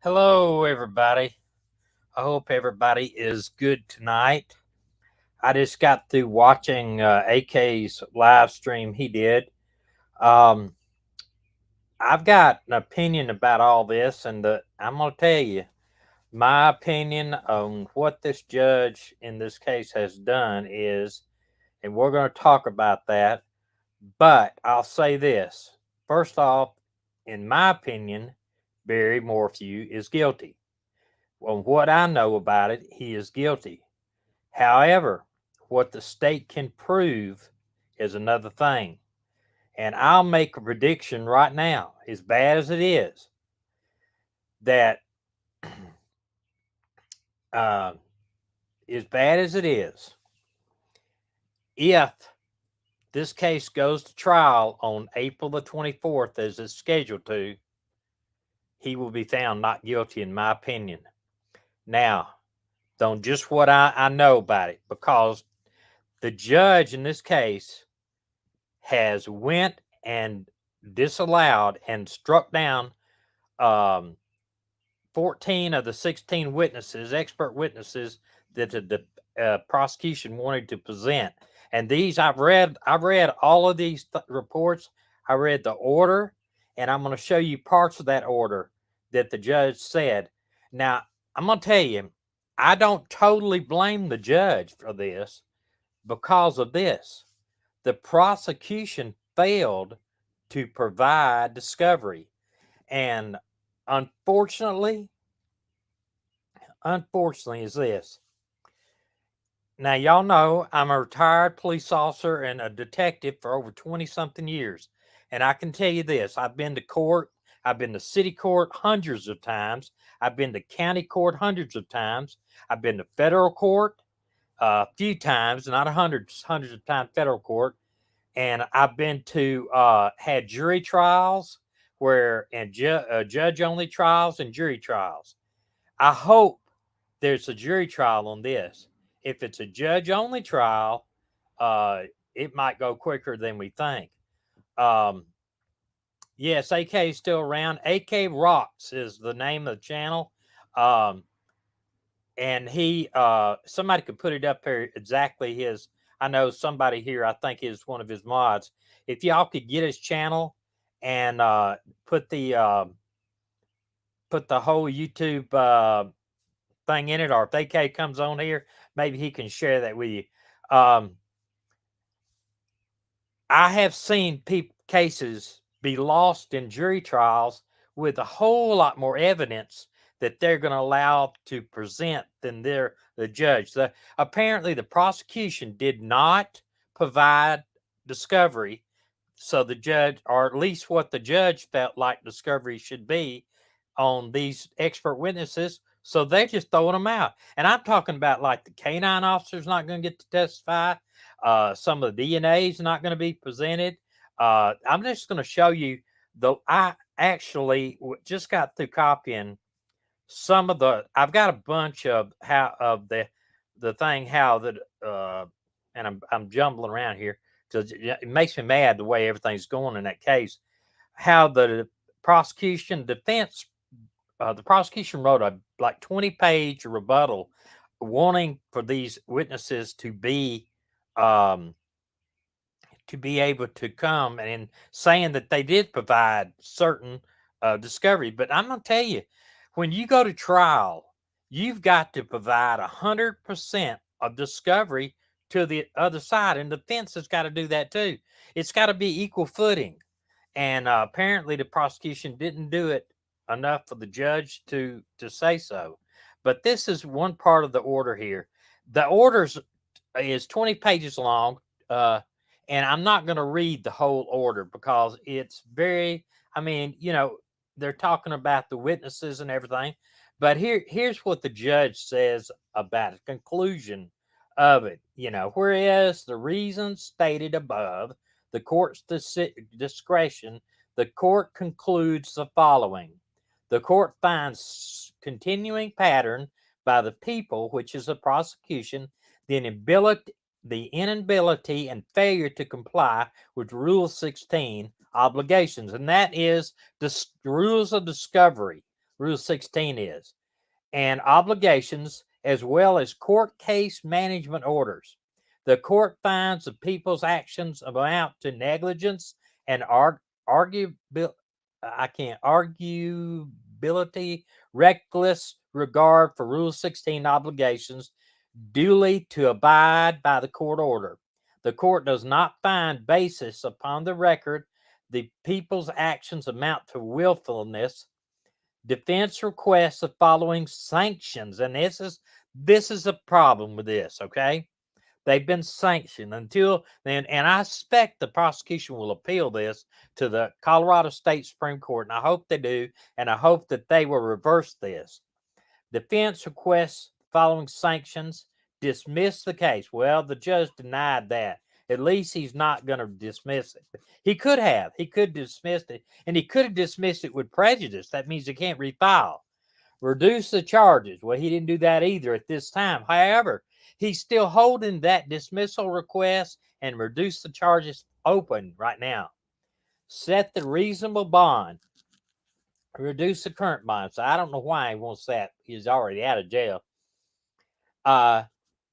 Hello, everybody. I hope everybody is good tonight. I just got through watching AK's live stream he did. Um, I've got an opinion about all this, and I'm going to tell you my opinion on what this judge in this case has done is, and we're going to talk about that. But I'll say this first off, in my opinion, Barry Morphew is guilty. On what I know about it, he is guilty. However, what the state can prove is another thing. And I'll make a prediction right now, as bad as it is, that uh, as bad as it is, if this case goes to trial on April the 24th, as it's scheduled to, he will be found not guilty, in my opinion. Now, on just what I know about it, because the judge in this case has went and disallowed and struck down 14 of the 16 witnesses, expert witnesses that the prosecution wanted to present. And these I've read all of these reports. I read the order, and I'm going to show you parts of that order that the judge said. Now, I'm going to tell you, I don't totally blame the judge for this because of this. The prosecution failed to provide discovery. And unfortunately, is this. Now, y'all know I'm a retired police officer and a detective for over 20 something years. And I can tell you this, I've been to court, I've been to city court hundreds of times, I've been to county court hundreds of times, I've been to federal court a few times, not hundreds of times federal court. And I've been to had jury trials and judge only trials and jury trials. I hope there's a jury trial on this. If it's a judge only trial, it might go quicker than we think. Yes, AK is still around. AK Rocks is the name of the channel. And he somebody could put it up here exactly his. I know somebody here, I think, is one of his mods. If y'all could get his channel and put the whole YouTube thing in it, or if AK comes on here, maybe he can share that with you. I have seen cases be lost in jury trials with a whole lot more evidence that they're going to allow to present than the judge. Apparently, the prosecution did not provide discovery, so the judge, or at least what the judge felt like discovery should be on these expert witnesses, so they're just throwing them out. And I'm talking about like the canine officer's not going to get to testify. Some of the DNA is not going to be presented. I'm just going to show you, though. I actually just got through copying some of I've got a bunch of the thing how that and I'm jumbling around here because it makes me mad the way everything's going in that case. How the prosecution wrote a like 20-page rebuttal wanting for these witnesses to be able to come and saying that they did provide certain discovery. But I'm going to tell you, when you go to trial, you've got to provide 100% of discovery to the other side, and the defense has got to do that too. It's got to be equal footing, and apparently the prosecution didn't do it enough for the judge to say so. But this is one part of the order here. The order is 20 pages long, and I'm not going to read the whole order because it's very. I mean, they're talking about the witnesses and everything, but here's what the judge says about the conclusion of it. Whereas the reasons stated above, the court's discretion, the court concludes the following. The court finds continuing pattern by the people, which is the prosecution, the inability and failure to comply with Rule 16 obligations, and that is the rules of discovery. Rule 16 is, and obligations, as well as court case management orders. The court finds the people's actions amount to negligence and arguability, reckless regard for Rule 16 obligations, duly to abide by the court order. The court does not find basis upon the record the people's actions amount to willfulness. Defense requests the following sanctions, and this is a problem with this. Okay, they've been sanctioned until then, and I expect the prosecution will appeal this to the Colorado State Supreme Court, and I hope they do, and I hope that they will reverse this. Defense requests following sanctions: dismiss the case. Well, the judge denied that. At least he's not going to dismiss it. He could have. He could dismiss it, and he could have dismissed it with prejudice. That means he can't refile. Reduce the charges. Well, he didn't do that either at this time. However, he's still holding that dismissal request and reduce the charges open right now. Set the reasonable bond. Reduce the current bond. So I don't know why he wants that. He's already out of jail.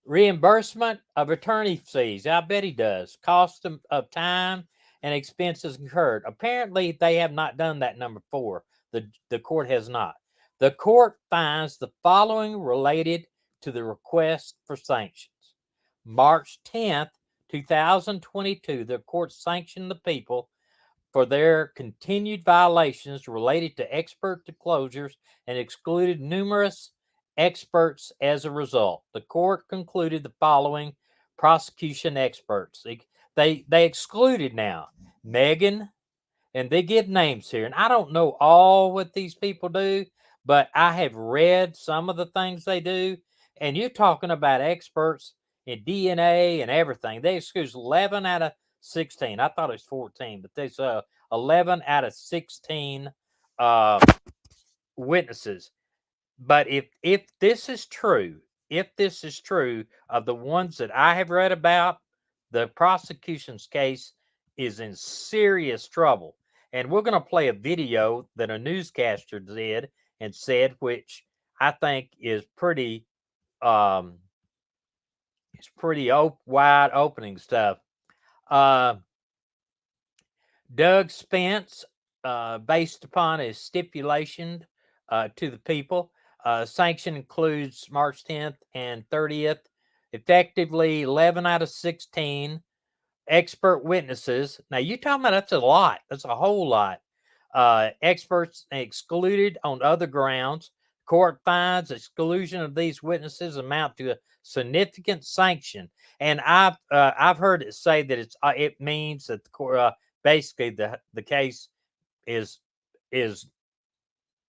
Reimbursement of attorney fees. I bet he does. Cost of time and expenses incurred. Apparently, they have not done that, number 4. The court has not. The court finds the following related to the request for sanctions. March 10th, 2022, the court sanctioned the people for their continued violations related to expert disclosures and excluded numerous experts as a result. The court concluded the following prosecution experts. They excluded now Megan, and they give names here. And I don't know all what these people do, but I have read some of the things they do. And you're talking about experts in DNA and everything. They excuse 11 out of 16. I thought it was 14, but there's 11 out of 16 witnesses. But if this is true, of the ones that I have read about, the prosecution's case is in serious trouble. And we're going to play a video that a newscaster did and said, which I think is pretty it's pretty wide opening stuff. Doug Spence, based upon his stipulation to the people, sanction includes March 10th and 30th, effectively 11 out of 16 expert witnesses. Now, you're talking about that's a lot. That's a whole lot. Experts excluded on other grounds. Court finds exclusion of these witnesses amount to a significant sanction. And I've heard it say that it means that the court, basically the case is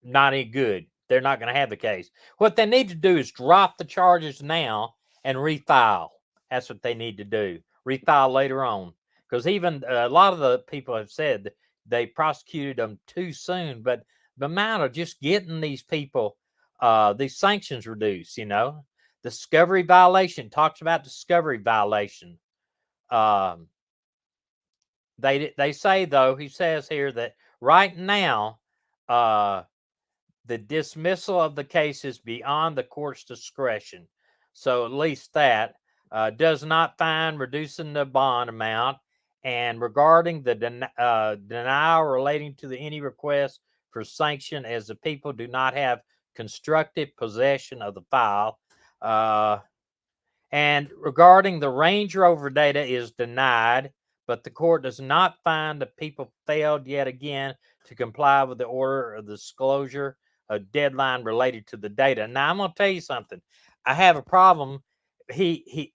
not any good. They're not going to have the case. What they need to do is drop the charges now and refile. That's what they need to do. Refile later on, because even a lot of the people have said that they prosecuted them too soon. But the amount of just getting these people these sanctions reduced, discovery violation, talks about discovery violation. They say, though, he says here that right now the dismissal of the case is beyond the court's discretion. So at least that does not find reducing the bond amount. And regarding the denial relating to any request for sanction, as the people do not have constructive possession of the file. And regarding the Range Rover data is denied, but the court does not find the people failed yet again to comply with the order of disclosure, a deadline related to the data. Now, I'm going to tell you something. I have a problem. They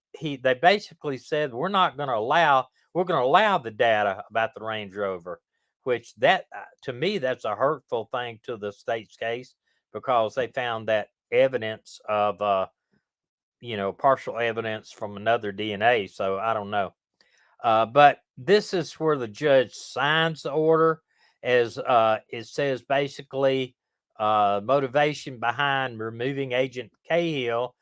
basically said we're going to allow the data about the Range Rover, which that to me that's a hurtful thing to the state's case, because they found that evidence of partial evidence from another DNA. So I don't know. But this is where the judge signs the order, as it says basically motivation behind removing Agent Cahill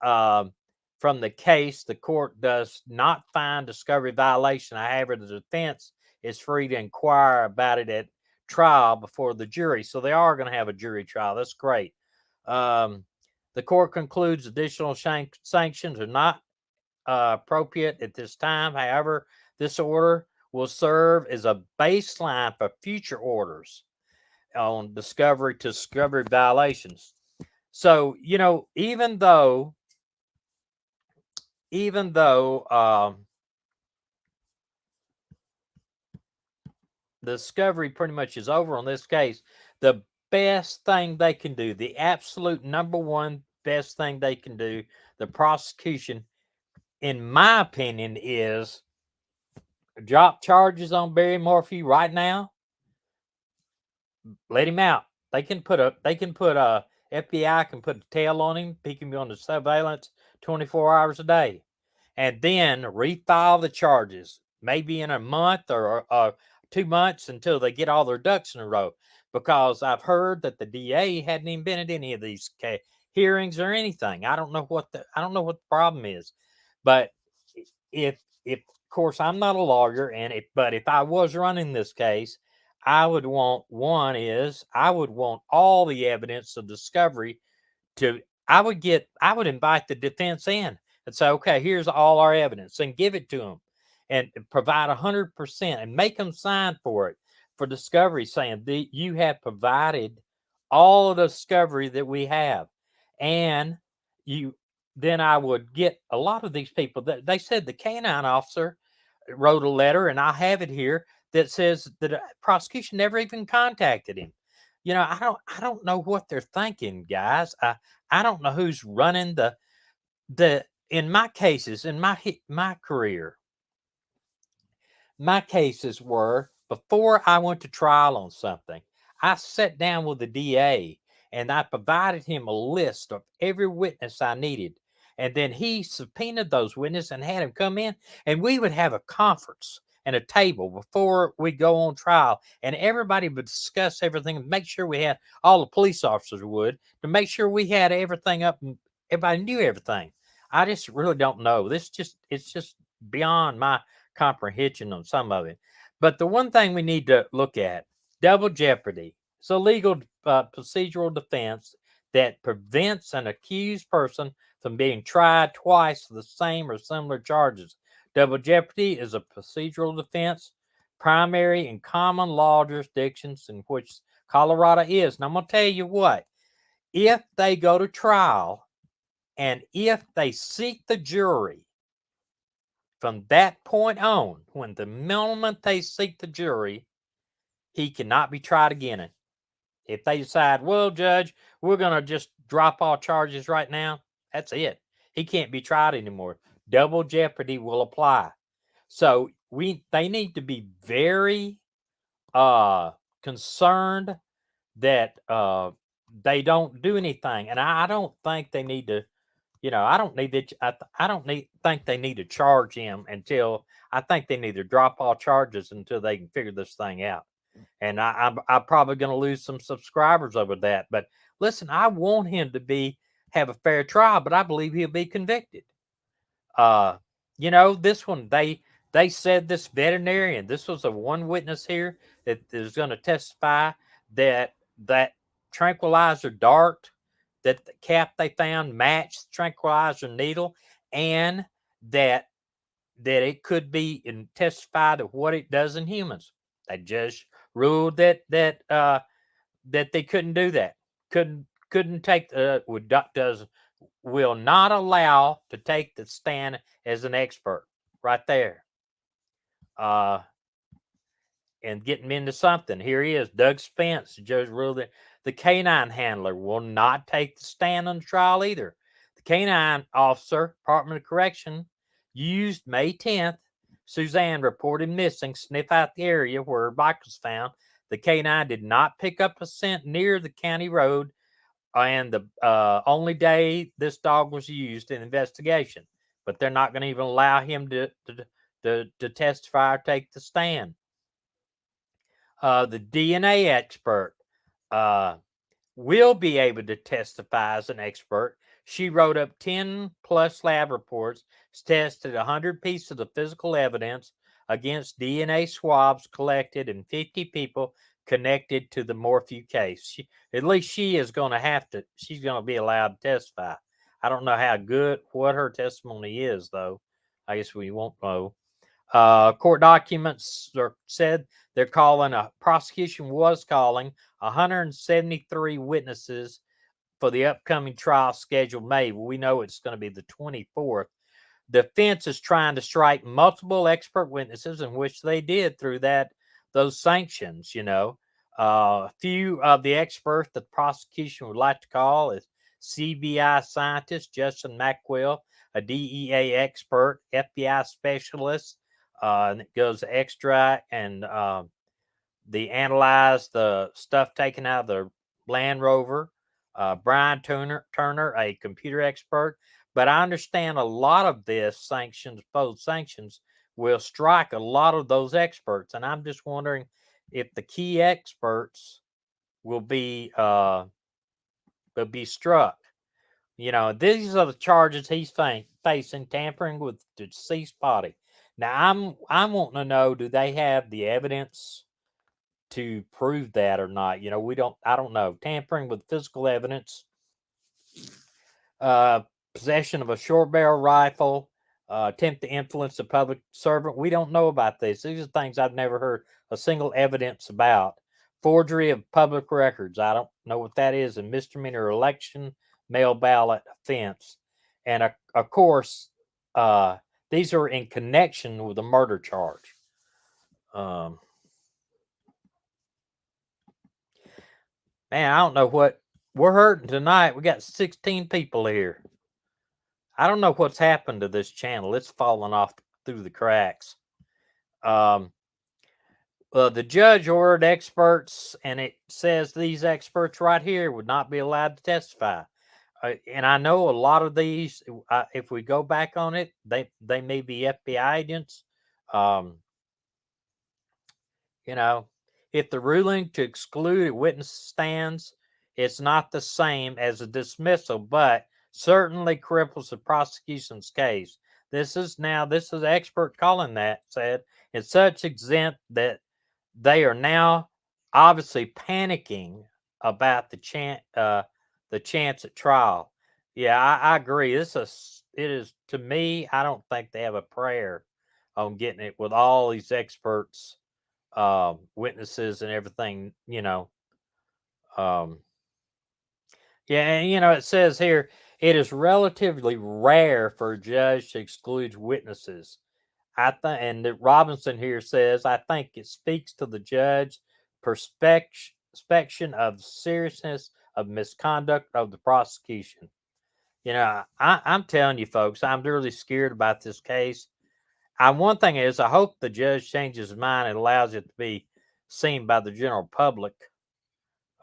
from the case. The court does not find discovery violation. However, the defense is free to inquire about it at trial before the jury. So they are going to have a jury trial. That's great. The court concludes additional sanctions are not appropriate at this time. However, this order will serve as a baseline for future orders on discovery violations. So, even though the discovery pretty much is over on this case, the best thing they can do, the absolute number one best thing they can do, the prosecution, in my opinion, is drop charges on Barry Morphew right now. Let him out. They can put FBI can put a tail on him. He can be on the surveillance 24 hours a day, and then refile the charges, maybe in a month or 2 months until they get all their ducks in a row. Because I've heard that the DA hadn't even been at any of these hearings or anything. I don't know what the problem is, but if of course I'm not a lawyer, but if I was running this case, I would want all the evidence of discovery to I would invite the defense in and say, okay, here's all our evidence, and give it to them and provide 100% and make them sign for it for discovery, saying you have provided all of the discovery that we have. And then I would get a lot of these people that they said the canine officer wrote a letter, and I have it here, that says that the prosecution never even contacted him. I don't know what they're thinking, guys. I don't know who's running in my cases, in my career. My cases were, before I went to trial on something, I sat down with the DA and I provided him a list of every witness I needed. And then he subpoenaed those witnesses and had them come in, and we would have a conference and a table before we go on trial, and everybody would discuss everything and make sure we had, all the police officers would, to make sure we had everything up and everybody knew everything. I just really don't know. It's just beyond my comprehension on some of it. But the one thing we need to look at, double jeopardy. It's a legal procedural defense that prevents an accused person from being tried twice for the same or similar charges. Double jeopardy is a procedural defense, primary in common law jurisdictions, in which Colorado is. And I'm going to tell you what, if they go to trial and if they seek the jury, from that point on, when the moment they seek the jury, he cannot be tried again. If they decide, well, Judge, we're going to just drop all charges right now, that's it. He can't be tried anymore. Double jeopardy will apply. So they need to be very concerned that they don't do anything. And I don't think they need to, I don't think they need to charge him until, I think they need to drop all charges until they can figure this thing out. And I'm probably going to lose some subscribers over that. But listen, I want him to have a fair trial, but I believe he'll be convicted. This one, they said this veterinarian, this was a one witness here that is going to testify that tranquilizer dart, that the cap they found matched the tranquilizer needle, and that it could be and testify to what it does in humans. They just ruled that they couldn't do that. Couldn't take will not allow to take the stand as an expert right there. And getting into something. Here he is, Doug Spence. The judge ruled that the canine handler will not take the stand on the trial either. The canine officer, Department of Correction, used May 10th. Suzanne reported missing, sniff out the area where her bike was found. The canine did not pick up a scent near the county road, and the only day this dog was used in investigation. But they're not going to even allow him to testify or take the stand. The DNA expert will be able to testify as an expert. She wrote up 10 plus lab reports, tested 100 pieces of physical evidence against DNA swabs collected in 50 people connected to the Morphew case. At least she is going to have to. She's going to be allowed to testify. I don't know what her testimony is, though. I guess we won't know. Court documents said they're calling prosecution was calling 173 witnesses for the upcoming trial scheduled May. We know it's going to be the 24th. The defense is trying to strike multiple expert witnesses, in which they did through those sanctions. A few of the experts that the prosecution would like to call is CBI scientist Justin Maxwell, a DEA expert, FBI specialist, and it goes extra and they analyzed the stuff taken out of the Land Rover. Brian Turner, a computer expert. But I understand a lot of this proposed sanctions, will strike a lot of those experts. And I'm just wondering if the key experts will be struck. These are the charges he's facing: tampering with the deceased body. Now, I'm wanting to know, do they have the evidence to prove that or not? I don't know. Tampering with physical evidence, possession of a short barrel rifle, attempt to influence a public servant. We don't know about this. These are things I've never heard a single evidence about. Forgery of public records. I don't know what that is. A misdemeanor election mail ballot offense. And of course, these are in connection with a murder charge. Man, I don't know what we're hurting tonight. We got 16 people here. I don't know what's happened to this channel. It's fallen off through the cracks. The judge ordered experts, and it says these experts right here would not be allowed to testify. And I know a lot of these, if we go back on it, they may be FBI agents. If the ruling to exclude a witness stands, it's not the same as a dismissal, but certainly cripples the prosecution's case. This is expert calling that said it's such extent that they are now obviously panicking about the chance at trial. Yeah, I agree. It is, to me, I don't think they have a prayer on getting it with all these experts, witnesses and everything. It says here, it is relatively rare for a judge to exclude witnesses. And that Robinson here says, I think it speaks to the judge's perception of the seriousness of misconduct of the prosecution. I'm telling you, folks, I'm really scared about this case. One thing is, I hope the judge changes his mind and allows it to be seen by the general public.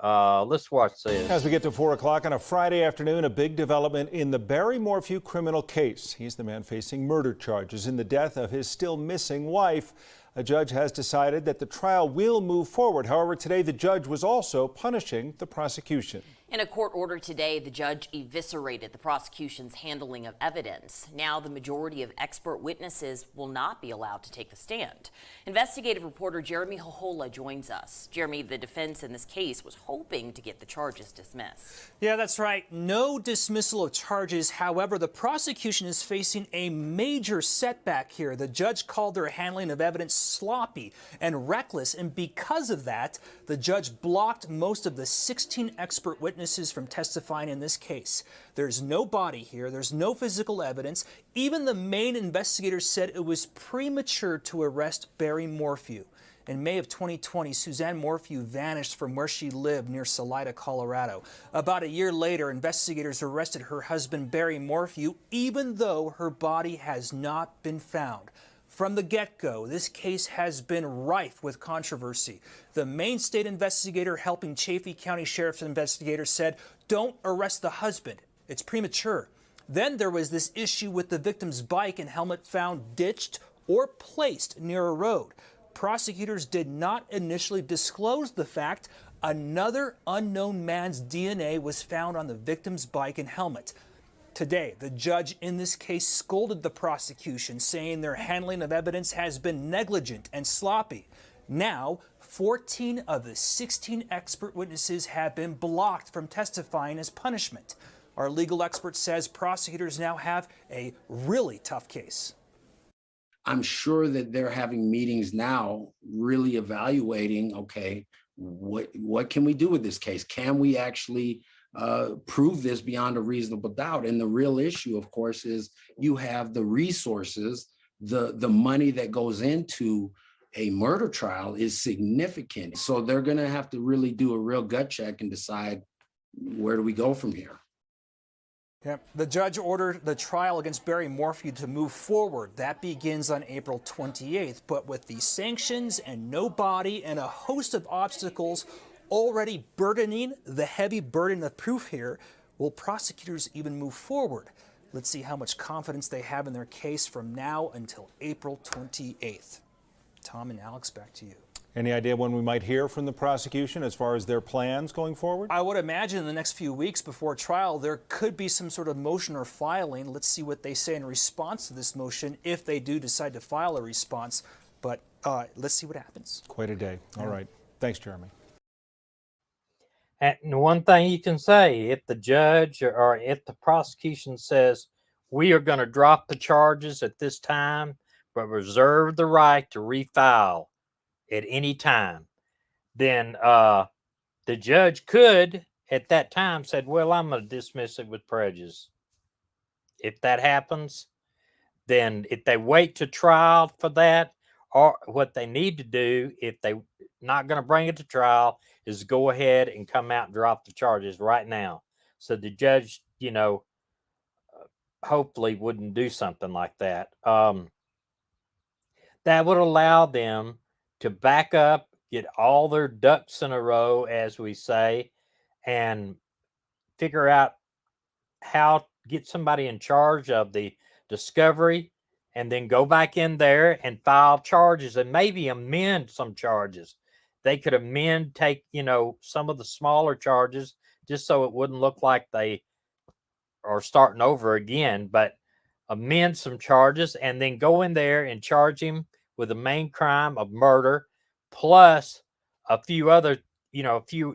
Let's watch this. As we get to 4 o'clock on a Friday afternoon, a big development in the Barry Morphew criminal case. He's the man facing murder charges in the death of his still missing wife. A judge has decided that the trial will move forward. However, today the judge was also punishing the prosecution. In a court order today, the judge eviscerated the prosecution's handling of evidence. Now the majority of expert witnesses will not be allowed to take the stand. Investigative reporter Jeremy Hohola joins us. Jeremy, the defense in this case was hoping to get the charges dismissed. Yeah, that's right. No dismissal of charges. However, the prosecution is facing a major setback here. The judge called their handling of evidence sloppy and reckless, and because of that, the judge blocked most of the 16 expert witnesses from testifying in this case. There's no body here. There's no physical evidence. Even the main investigator said it was premature to arrest Barry Morphew. In May of 2020, Suzanne Morphew vanished from where she lived near Salida, Colorado. About a year later, investigators arrested her husband, Barry Morphew, even though her body has not been found. From the get-go, this case has been rife with controversy. The main state investigator helping Chaffee County Sheriff's investigators said, "Don't arrest the husband. It's premature." Then there was this issue with the victim's bike and helmet found ditched or placed near a road. Prosecutors did not initially disclose the fact another unknown man's DNA was found on the victim's bike and helmet. Today, the judge in this case scolded the prosecution, saying their handling of evidence has been negligent and sloppy. Now, 14 of the 16 expert witnesses have been blocked from testifying as punishment. Our legal expert says prosecutors now have a really tough case. I'm sure that they're having meetings now, really evaluating, okay, what can we do with this case? Can we actually prove this beyond a reasonable doubt? And the real issue, of course, is you have the resources, the money that goes into a murder trial is significant. So they're going to have to really do a real gut check and decide, where do we go from here? Yep. The judge ordered the trial against Barry Morphew to move forward. That begins on April 28th. But with the sanctions and no body and a host of obstacles already burdening the heavy burden of proof here, will prosecutors even move forward? Let's see how much confidence they have in their case from now until April 28th. Tom and Alex, back to you. Any idea when we might hear from the prosecution as far as their plans going forward? I would imagine in the next few weeks before trial, there could be some sort of motion or filing. Let's see what they say in response to this motion, if they do decide to file a response. But let's see what happens. Quite a day. All right. Thanks, Jeremy. And one thing you can say, if the judge or if the prosecution says, we are going to drop the charges at this time, but reserve the right to refile at any time, then the judge could at that time said, well, I'm going to dismiss it with prejudice. If that happens, then if they wait to trial for that, or what they need to do, if they're not going to bring it to trial, is go ahead and come out and drop the charges right now. So the judge, hopefully wouldn't do something like that. That would allow them to back up, get all their ducks in a row, as we say, and figure out how to get somebody in charge of the discovery, and then go back in there and file charges and maybe amend some charges. They could amend, take, some of the smaller charges just so it wouldn't look like they are starting over again, but amend some charges and then go in there and charge him with the main crime of murder, plus a few other,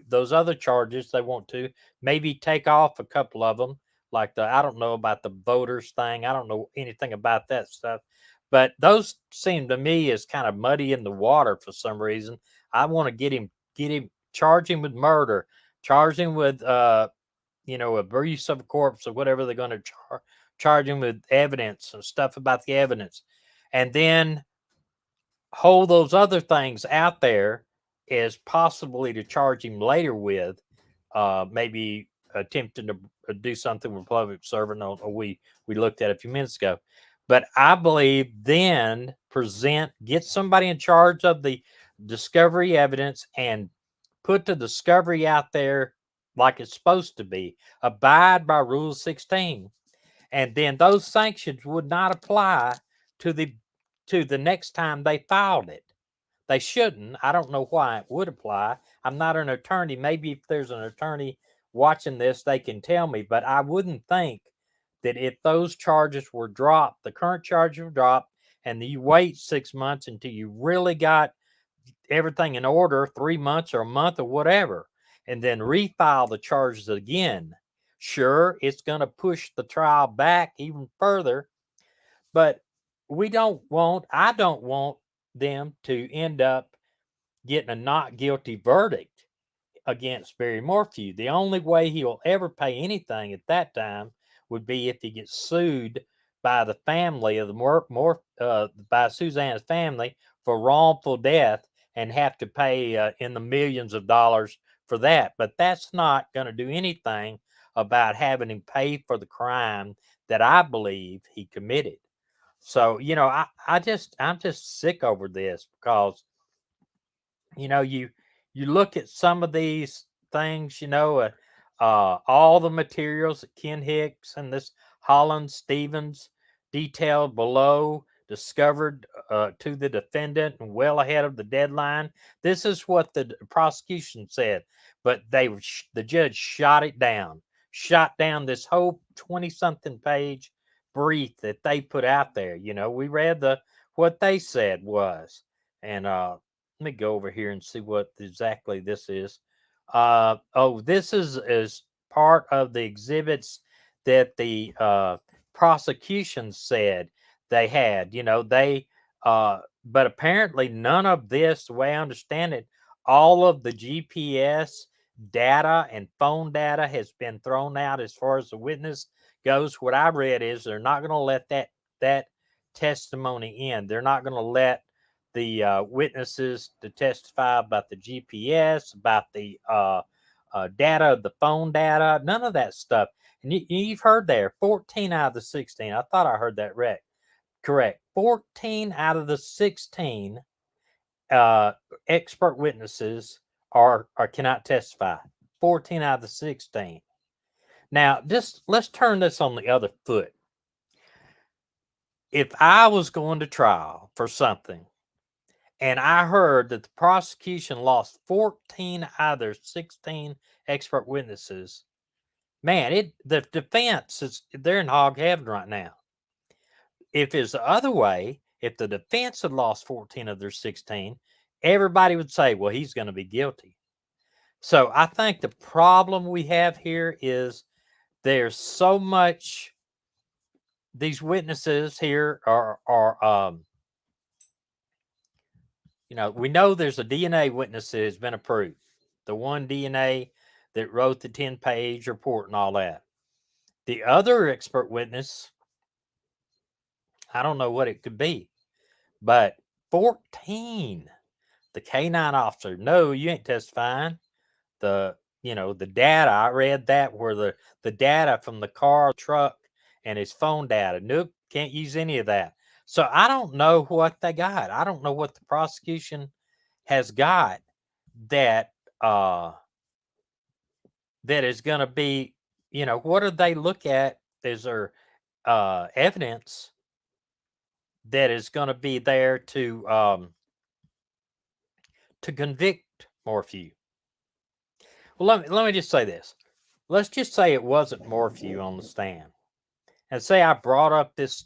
those other charges they want to maybe take off a couple of them, like I don't know about the voters thing. I don't know anything about that stuff, but those seem to me as kind of muddy in the water for some reason. I want to get him, charge him with murder, charge him with, abuse of a corpse or whatever they're going to charge him with, evidence and stuff about the evidence, and then hold those other things out there as possibly to charge him later with, maybe attempting to do something with public servant, or we looked at a few minutes ago. But I believe then get somebody in charge of the discovery evidence and put the discovery out there like it's supposed to be. Abide by Rule 16. And then those sanctions would not apply to the next time they filed it. They shouldn't. I don't know why it would apply. I'm not an attorney. Maybe if there's an attorney watching this, they can tell me. But I wouldn't think that if those charges were dropped, the current charges were dropped, and you wait 6 months until you really got everything in order, 3 months or a month or whatever, and then refile the charges again. Sure, it's going to push the trial back even further, but I don't want them to end up getting a not guilty verdict against Barry Morphew. The only way he will ever pay anything at that time would be if he gets sued by the family of by Suzanne's family for wrongful death and have to pay in the millions of dollars for that. But that's not going to do anything about having him pay for the crime that I believe he committed. So, I'm just sick over this because, you look at some of these things, all the materials that Ken Hicks and this Holland Stevens detailed below, discovered to the defendant and well ahead of the deadline. This is what the prosecution said, but the judge shot down this whole 20-something page brief that they put out there. We read what they said was, and Let me go over here and see what exactly this is. This is part of the exhibits that the prosecution said they had. But apparently none of this, the way I understand it, all of the GPS data and phone data has been thrown out as far as the witness goes. What I read is they're not going to let that testimony in. They're not going to let the witnesses to testify about the GPS, about the data, the phone data, none of that stuff. And you've heard there, 14 out of the 16. I thought I heard that right. Correct. 14 out of the 16 expert witnesses are cannot testify. 14 out of the 16. Now, just let's turn this on the other foot. If I was going to trial for something and I heard that the prosecution lost 14 out of their 16 expert witnesses, man, the defense they're in hog heaven right now. If it's the other way, if the defense had lost 14 of their 16, everybody would say, well, he's going to be guilty. So I think the problem we have here is there's so much. These witnesses here are we know there's a DNA witness that has been approved. The one DNA that wrote the 10-page report and all that. The other expert witness, I don't know what it could be, but 14, the K9 officer, no, you ain't testifying. The data, I read that where the data from the car, truck, and his phone data, nope, can't use any of that. So I don't know what they got. I don't know what the prosecution has got that that is going to be, what do they look at? Is there evidence that is going to be there to convict Morphew? Well, let me just say this. Let's just say it wasn't Morphew on the stand, and say I brought out this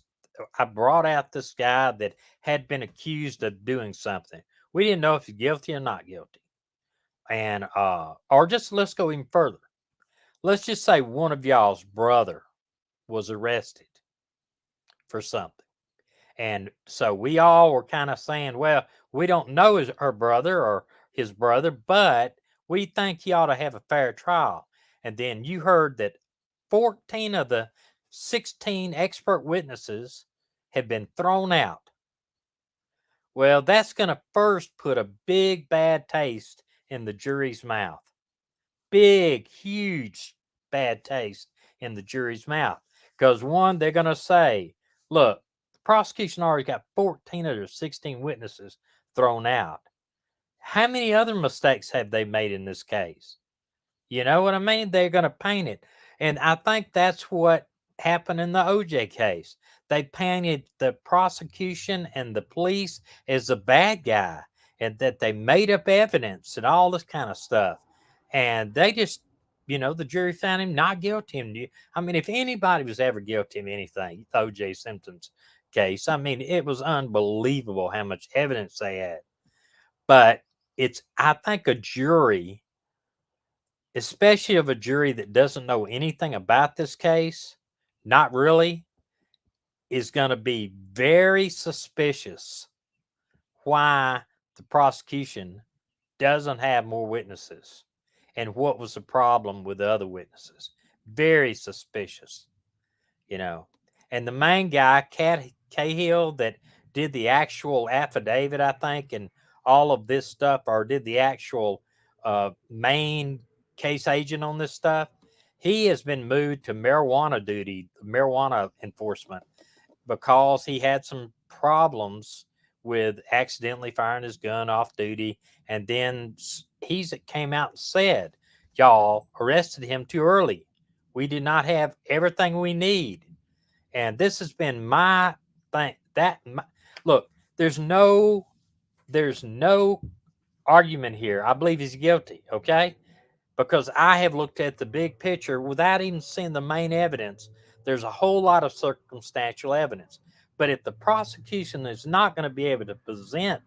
guy that had been accused of doing something. We didn't know if he's guilty or not guilty, and or just let's go even further. Let's just say one of y'all's brother was arrested for something. And so we all were kind of saying, well, we don't know her brother or his brother, but we think he ought to have a fair trial. And then you heard that 14 of the 16 expert witnesses have been thrown out. Well, that's going to first put a big bad taste in the jury's mouth. Big, huge bad taste in the jury's mouth. Because one, they're going to say, look, the prosecution already got 14 of their 16 witnesses thrown out. How many other mistakes have they made in this case? You know what I mean? They're going to paint it. And I think that's what happened in the OJ case. They painted the prosecution and the police as the bad guy, and that they made up evidence and all this kind of stuff. And they just, the jury found him not guilty. I mean, if anybody was ever guilty of anything, the OJ Simpson's case, I mean, it was unbelievable how much evidence they had. But I think a jury, especially of a jury that doesn't know anything about this case, not really, is going to be very suspicious why the prosecution doesn't have more witnesses and what was the problem with the other witnesses. Very suspicious, And the main guy, Cahill, that did the actual affidavit, I think, and all of this stuff, or did the actual main case agent on this stuff, he has been moved to marijuana enforcement, because he had some problems with accidentally firing his gun off duty. And then he came out and said, y'all arrested him too early. We did not have everything we need. And this has been my thing. Look, there's no argument here. I believe he's guilty, okay? Because I have looked at the big picture without even seeing the main evidence. There's a whole lot of circumstantial evidence. But if the prosecution is not going to be able to present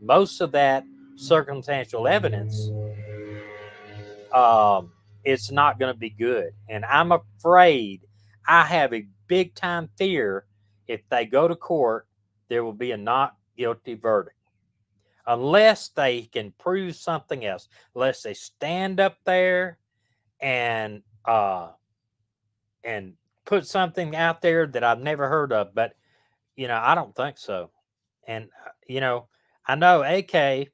most of that circumstantial evidence, it's not going to be good. And I'm afraid, I have a big time fear, if they go to court, there will be a not guilty verdict. Unless they can prove something else, unless they stand up there and and put something out there that I've never heard of. But I don't think so. And I know AK.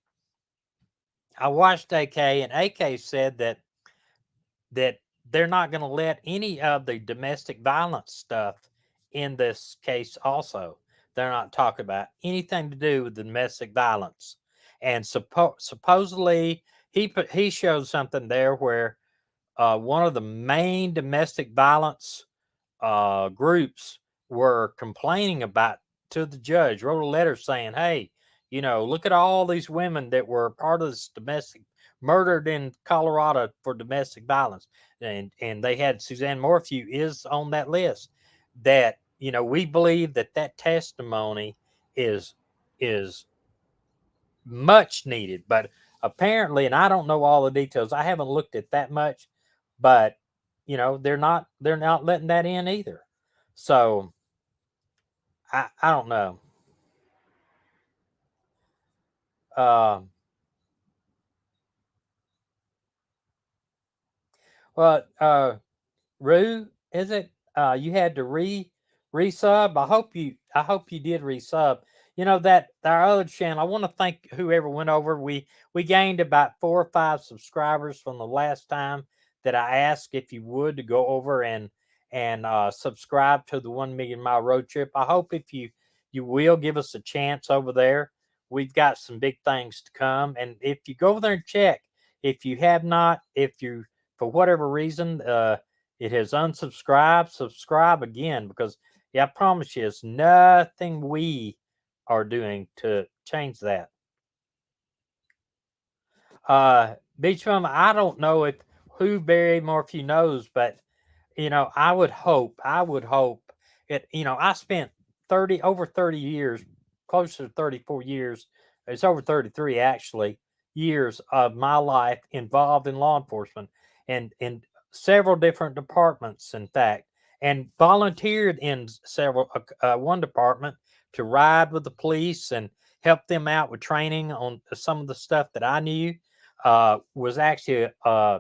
I watched AK, and AK said that they're not going to let any of the domestic violence stuff in this case. Also, they're not talking about anything to do with the domestic violence. And supposedly he showed something there where one of the main domestic violence groups were complaining about to the judge, wrote a letter saying, hey, look at all these women that were part of this domestic, murdered in Colorado for domestic violence. And they had Suzanne Morphew is on that list. That, we believe that testimony is much needed. But apparently, and I don't know all the details, I haven't looked at that much, but they're not letting that in either. So I don't know. Well, Rue, is it? You had to resub. I hope you did resub. That our other channel. I want to thank whoever went over. We gained about 4 or 5 subscribers from the last time that I asked if you would to go over and subscribe to the 1 Million Mile Road Trip. I hope if you will give us a chance over there. We've got some big things to come, and if you go over there and check, if you have not, if you for whatever reason it has unsubscribed, subscribe again, because I promise you, it's nothing we are doing to change that. Beach Mama, I don't know who Barry Morphew knows, but I would hope it. I spent over 30 years, closer to 34 years. It's over 33 actually years of my life involved in law enforcement and in several different departments, in fact, and volunteered in one department to ride with the police and help them out with training on some of the stuff that I knew. Was actually a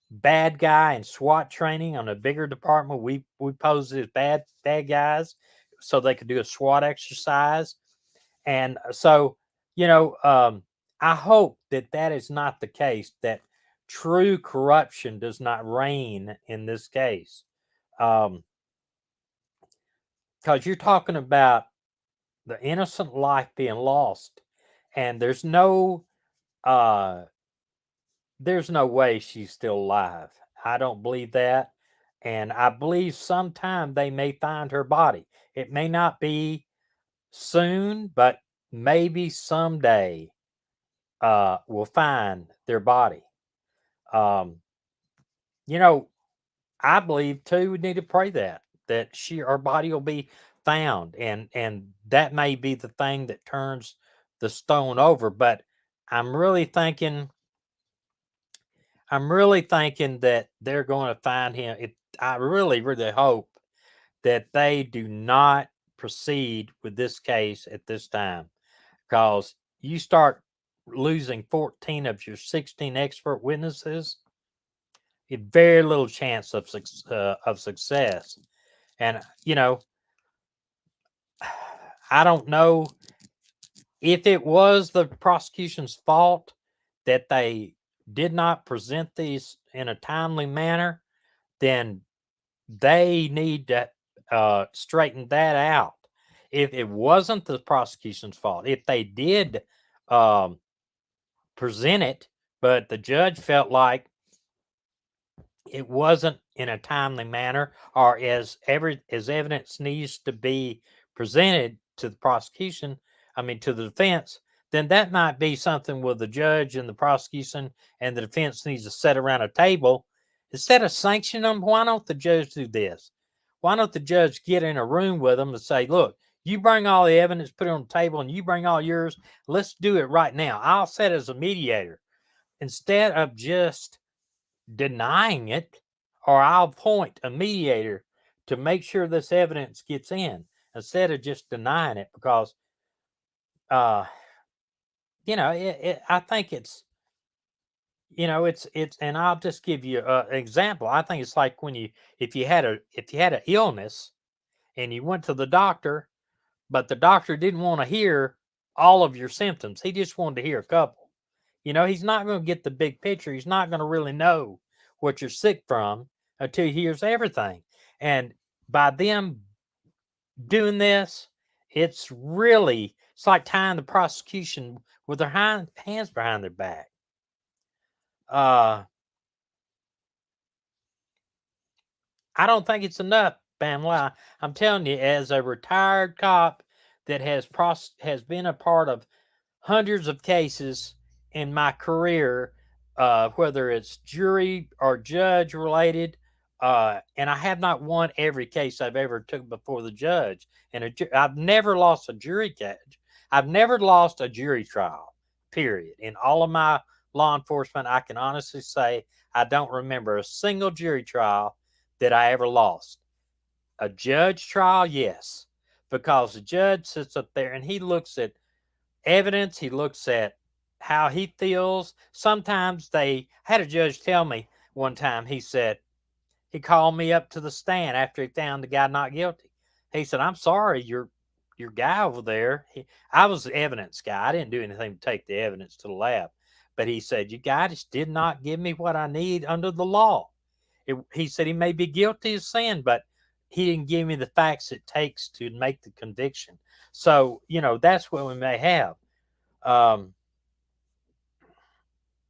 bad guy in SWAT training on a bigger department. We posed as bad guys so they could do a SWAT exercise. And so, I hope that is not the case, that true corruption does not reign in this case. Because you're talking about the innocent life being lost, and there's no way she's still alive. I don't believe that. And I believe sometime they may find her body. It may not be soon, but maybe someday we'll find their body. I believe too, we need to pray that our body will be found, and that may be the thing that turns the stone over. But I'm really thinking that they're going to find him. I really, really hope that they do not proceed with this case at this time, because you start losing 14 of your 16 expert witnesses, a very little chance of success. And I don't know if it was the prosecution's fault that they did not present these in a timely manner. Then they need to straighten that out. If it wasn't the prosecution's fault, if they did present it, but the judge felt like it wasn't in a timely manner, or as evidence needs to be presented to the prosecution, to the defense, then that might be something where the judge and the prosecution and the defense needs to sit around a table instead of sanctioning them. Why don't the judge do this? Why don't the judge get in a room with them and say, look, You bring all the evidence, put it on the table, and you bring all yours. Let's do it right now. I'll sit as a mediator instead of just denying it, or I'll appoint a mediator to make sure this evidence gets in instead of just denying it because, uh, I think it's, and I'll just give you an example. I think it's like when if you had an illness and you went to the doctor, but the doctor didn't want to hear all of your symptoms. He just wanted to hear a couple. He's not going to get the big picture. He's not going to really know what you're sick from until he hears everything. And by them doing this, it's like tying the prosecution with their hands behind their back. I don't think it's enough, Pamela. I'm telling you, as a retired cop that has been a part of hundreds of cases in my career, whether it's jury or judge related, and I have not won every case I've ever took before the judge. And I've never lost a jury case. I've never lost a jury trial, period. In all of my law enforcement, I can honestly say I don't remember a single jury trial that I ever lost. A judge trial, yes, because the judge sits up there and he looks at evidence. He looks at how he feels. Sometimes I had a judge tell me one time, he said, he called me up to the stand after he found the guy not guilty. He said, I'm sorry, your guy over there, I was the evidence guy. I didn't do anything to take the evidence to the lab. But he said, your guy just did not give me what I need under the law. He said he may be guilty of sin, but he didn't give me the facts it takes to make the conviction. So, that's what we may have.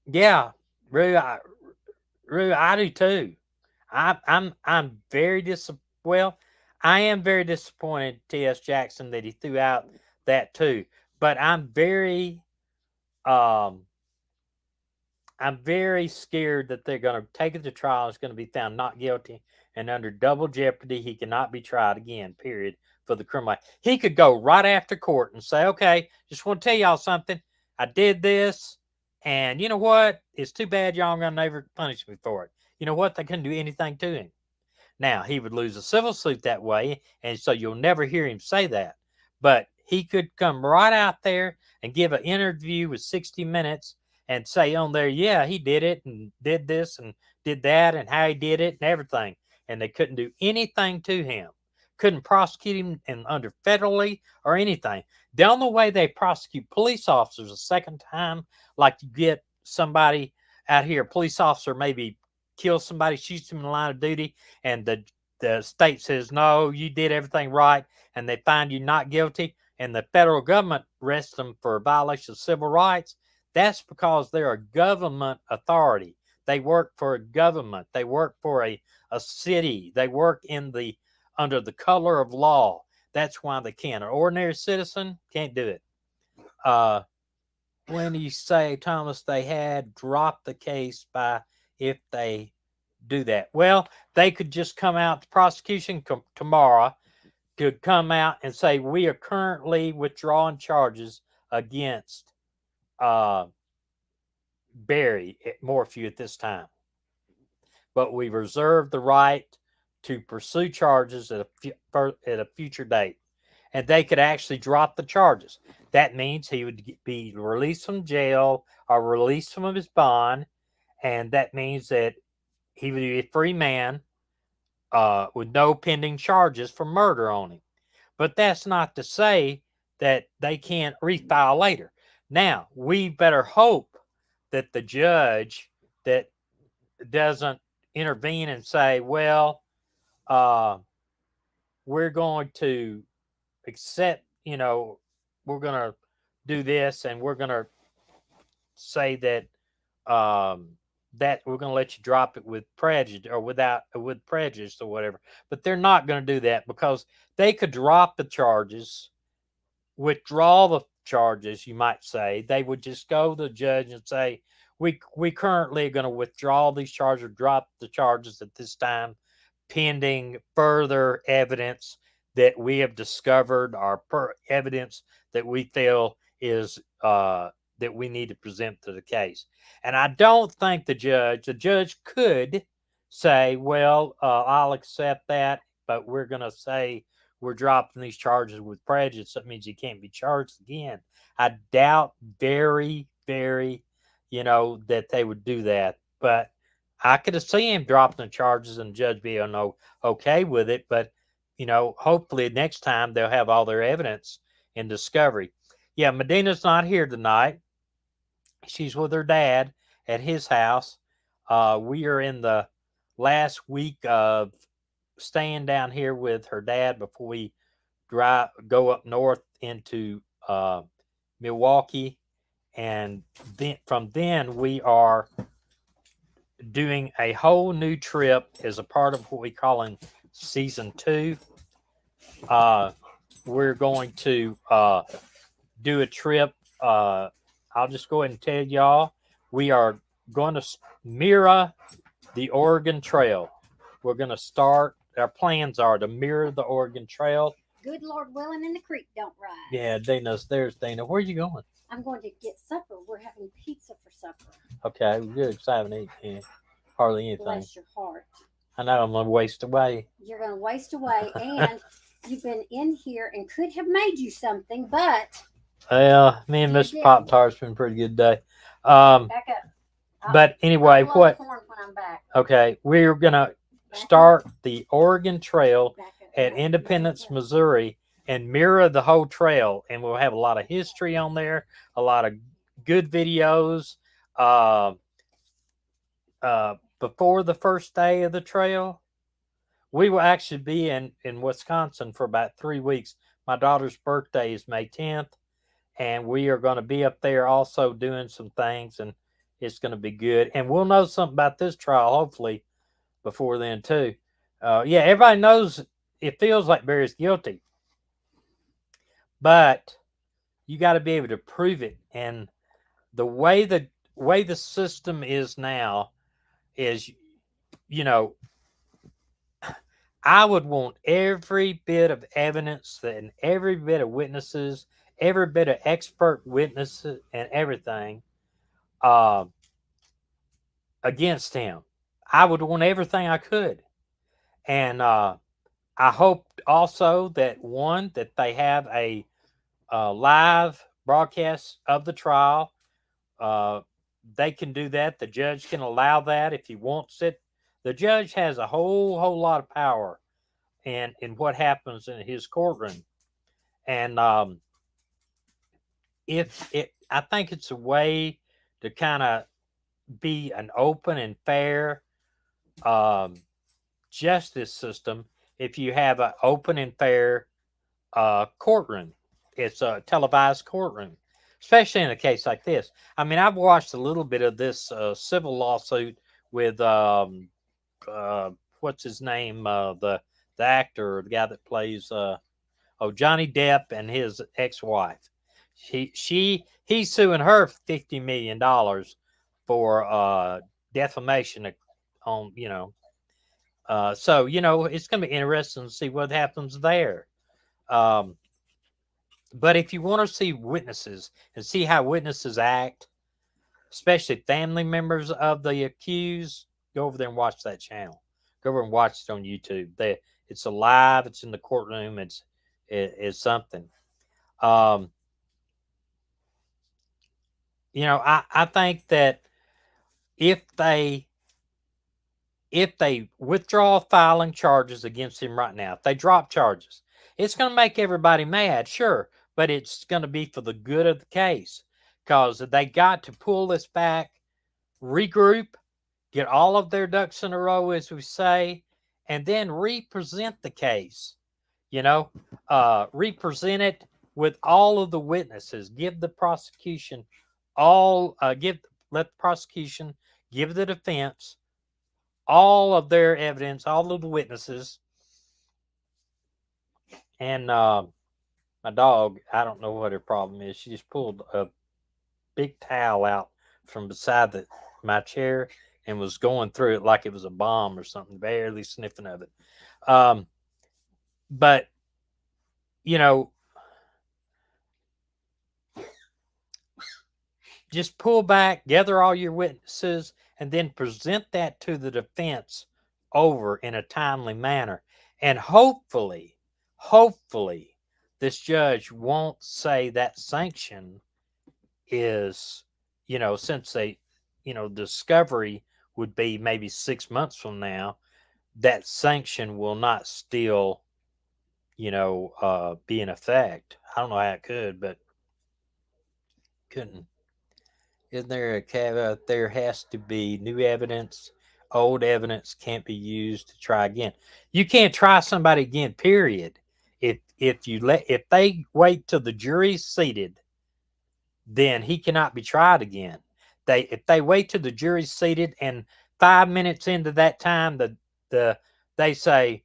Yeah, Rue, I do too. I'm very well, I am very disappointed, T.S. Jackson, that he threw out that too. But I'm very scared that they're going to take it to trial. It's going to be found not guilty, and under double jeopardy, he cannot be tried again, period, for the criminal. He could go right after court and say, okay, just want to tell y'all something. I did this, and you know what? It's too bad y'all are going to never punish me for it. You know what? They couldn't do anything to him. Now, he would lose a civil suit that way, and so you'll never hear him say that. But he could come right out there and give an interview with 60 Minutes and say on there, yeah, he did it and did this and did that and how he did it and everything. And they couldn't do anything to him. Couldn't prosecute him under federally or anything. The only way they prosecute police officers a second time, like you get somebody out here, a police officer maybe kills somebody, shoots him in the line of duty, and the state says, no, you did everything right, and they find you not guilty, and the federal government arrests them for a violation of civil rights. That's because they're a government authority. They work for a government. They work for a city. They work under the color of law. That's why they can. An ordinary citizen can't do it. When you say, Thomas, they had dropped the case by if they do that. Well, they could just come out, the prosecution tomorrow could come out and say, we are currently withdrawing charges against Barry at Morphew at this time. But we reserve the right to pursue charges at a future date. And they could actually drop the charges. That means he would be released from jail or released from his bond. And that means that he would be a free man with no pending charges for murder on him. But that's not to say that they can't refile later. Now, we better hope that the judge that doesn't intervene and say, well, we're going to accept, we're going to do this and we're going to say that that we're going to let you drop it with prejudice or with prejudice or whatever. But they're not going to do that because they could drop the charges, withdraw the charges, you might say. They would just go to the judge and say, we currently are going to withdraw these charges or drop the charges at this time pending further evidence that we have discovered or evidence that we feel is that we need to present to the case. And I don't think the judge could say, well, I'll accept that, but we're going to say we're dropping these charges with prejudice. That means he can't be charged again. I doubt very, very, that they would do that. But I could have seen him dropping the charges and the judge being okay with it. But, hopefully next time they'll have all their evidence in discovery. Yeah, Medina's not here tonight. She's with her dad at his house. We are in the last week of staying down here with her dad before we go up north into Milwaukee, and then from then we are doing a whole new trip as a part of what we call in season 2. We're going to do a trip. I'll just go ahead and tell y'all, we are going to mirror the Oregon Trail. We're going to start, our plans are to mirror the Oregon Trail. Good Lord willing, and the creek don't rise. Yeah, there's Dana. Where are you going? I'm going to get supper. We're having pizza for supper. Okay, good. Because I haven't eaten hardly anything. Bless your heart. I know I'm going to waste away. You're going to waste away, and you've been in here and could have made you something, but... Well, me and Mr. Pop-Tart's been a pretty good day. Back up. But anyway, I'll blow the horn when I'm back. Okay, we're going to start the Oregon Trail at Independence, Missouri, and mirror the whole trail. And we'll have a lot of history on there, a lot of good videos. Before the first day of the trail, we will actually be in Wisconsin for about 3 weeks. My daughter's birthday is May 10th, and we are going to be up there also doing some things, and it's going to be good. And we'll know something about this trial, hopefully, before then, too. Yeah, everybody knows it feels like Barry's guilty, but you got to be able to prove it. And the way the system is now is, I would want every bit of evidence and every bit of witnesses, every bit of expert witnesses and everything against him. I would want everything I could. And I hope also that they have a live broadcast of the trial. They can do that. The judge can allow that if he wants it. The judge has a whole lot of power in what happens in his courtroom. And I think it's a way to kind of be an open and fair justice system if you have an open and fair courtroom. It's a televised courtroom, especially in a case like this. I mean, I've watched a little bit of this civil lawsuit with what's his name, the actor, the guy that plays Johnny Depp and his ex-wife. He's suing her $50 million for defamation on, so, it's going to be interesting to see what happens there. But if you want to see witnesses and see how witnesses act, especially family members of the accused, go over there and watch that channel. Go over and watch it on YouTube. It's alive. It's in the courtroom. It's something. I think that if they withdraw filing charges against him right now, if they drop charges, it's going to make everybody mad, sure, but it's going to be for the good of the case, because they got to pull this back, regroup, get all of their ducks in a row, as we say, and then represent the case. Represent it with all of the witnesses. Give the prosecution let the prosecution give the defense all of their evidence, all of the witnesses. And my dog, I don't know what her problem is. She just pulled a big towel out from beside my chair and was going through it like it was a bomb or something, barely sniffing of it. But you know, just pull back, gather all your witnesses, and then present that to the defense over in a timely manner. And hopefully, this judge won't say that sanction is, since they, discovery would be maybe 6 months from now, that sanction will not still, be in effect. I don't know how it could, but couldn't. Isn't there a caveat? There has to be new evidence. Old evidence can't be used to try again. You can't try somebody again. Period. If they wait till the jury's seated, then he cannot be tried again. If they wait till the jury's seated and 5 minutes into that time they say,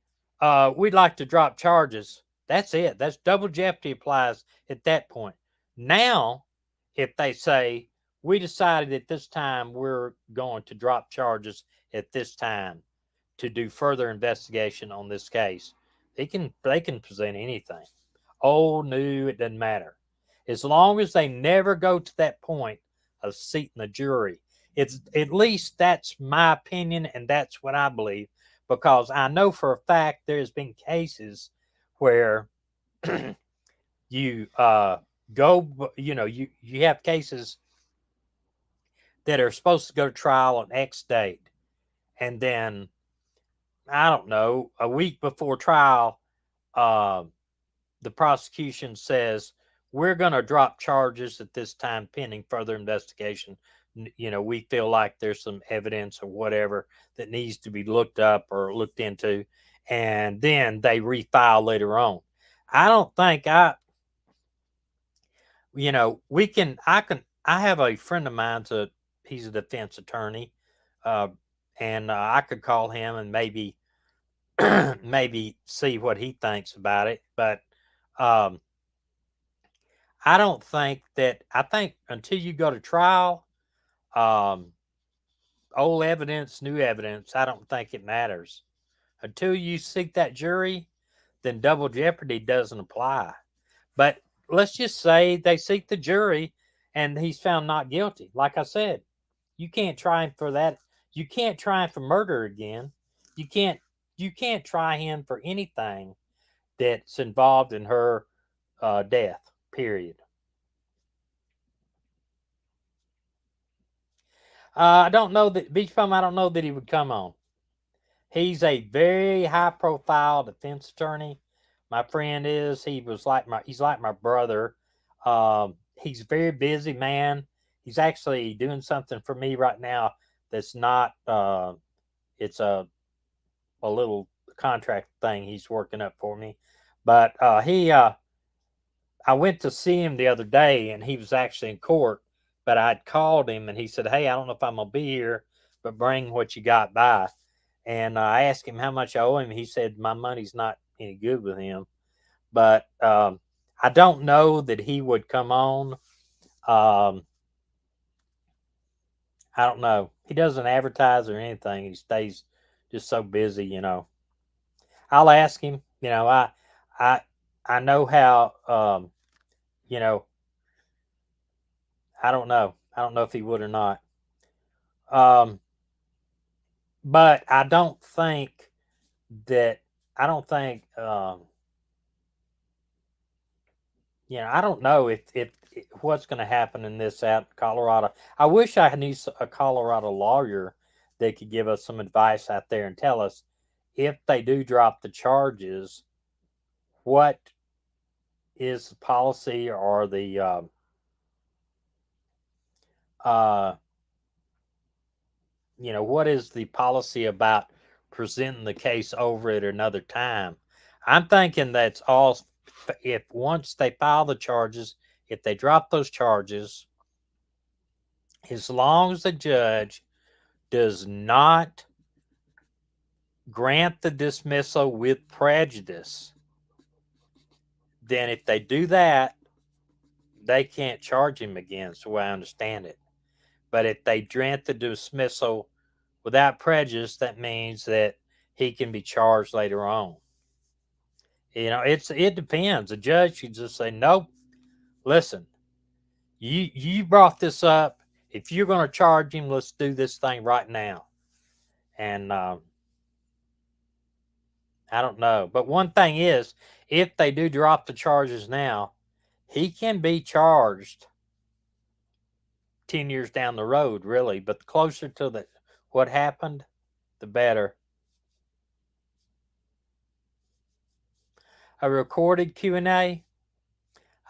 we'd like to drop charges. That's it. That's double jeopardy applies at that point. Now, if they say, we decided at this time we're going to drop charges at this time to do further investigation on this case, they can present anything. Old, new, it doesn't matter. As long as they never go to that point of seating the jury. It's at least that's my opinion, and that's what I believe, because I know for a fact there's been cases where you go, you have cases that are supposed to go to trial on X date, and then I don't know, a week before trial, uh, the prosecution says, we're going to drop charges at this time pending further investigation. We feel like there's some evidence or whatever that needs to be looked up or looked into, and then they refile later on. I don't think I have a friend of mine, he's a defense attorney, uh, and I could call him and maybe maybe see what he thinks about it. But um, I think until you go to trial, um, old evidence, new evidence, I don't think it matters. Until you seek that jury, then double jeopardy doesn't apply. But let's just say they seek the jury and he's found not guilty. Like I said, you can't try him for that. You can't try him for murder again. You can't you can't try him for anything that's involved in her death. Period. I don't know that Beach Bum. I don't know that he would come on. He's a very high profile defense attorney. My friend is. He's like my brother. He's a very busy man. He's actually doing something for me right now that's not. It's a little contract thing he's working up for me, but he I went to see him the other day, and he was actually in court. But I'd called him, and he said, "Hey, I don't know if I'm gonna be here, but bring what you got by." And I asked him how much I owe him. He said my money's not any good with him, but I don't know that he would come on. Um, I don't know. He doesn't advertise or anything. He stays just so busy. I'll ask him. I I know how. You know, I don't know. I don't know if he would or not. Um, but I don't think that. I don't think. I don't know if what's going to happen in this out in Colorado. I wish I knew a Colorado lawyer that could give us some advice out there and tell us if they do drop the charges, what is the policy or the uh, what is the policy about presenting the case over at another time? I'm thinking that's all. If once they file the charges, if they drop those charges, as long as the judge does not grant the dismissal with prejudice, then if they do that, they can't charge him again. That's the way I understand it. But if they grant the dismissal without prejudice, that means that he can be charged later on. It depends. The judge could just say, nope, listen, you brought this up. If you're going to charge him, let's do this thing right now. And I don't know. But one thing is, if they do drop the charges now, he can be charged 10 years down the road, really. But the closer to what happened, the better. A recorded Q&A?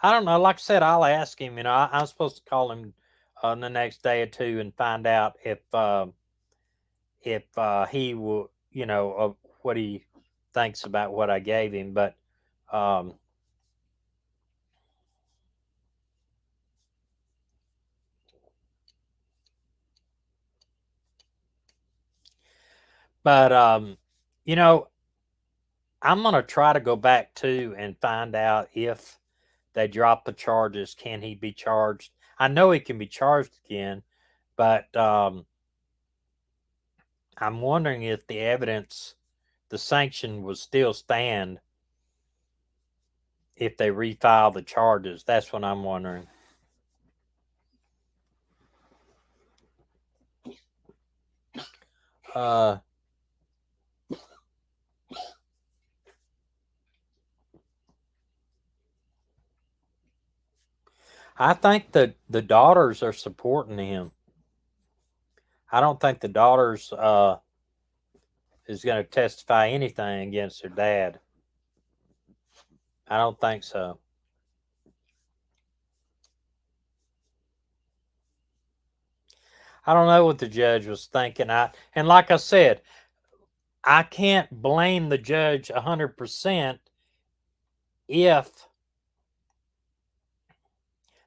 I don't know. Like I said, I'll ask him. I'm supposed to call him the next day or two and find out if he will, what he thinks about what I gave him. But um, but I'm gonna try to go back to and find out if they drop the charges. Can he be charged? I know he can be charged again, but I'm wondering if the evidence, the sanction, will still stand if they refile the charges. That's what I'm wondering. I think that the daughters are supporting him. I don't think the daughters is going to testify anything against her dad. I don't think so. I don't know what the judge was thinking. And like I said, I can't blame the judge 100% if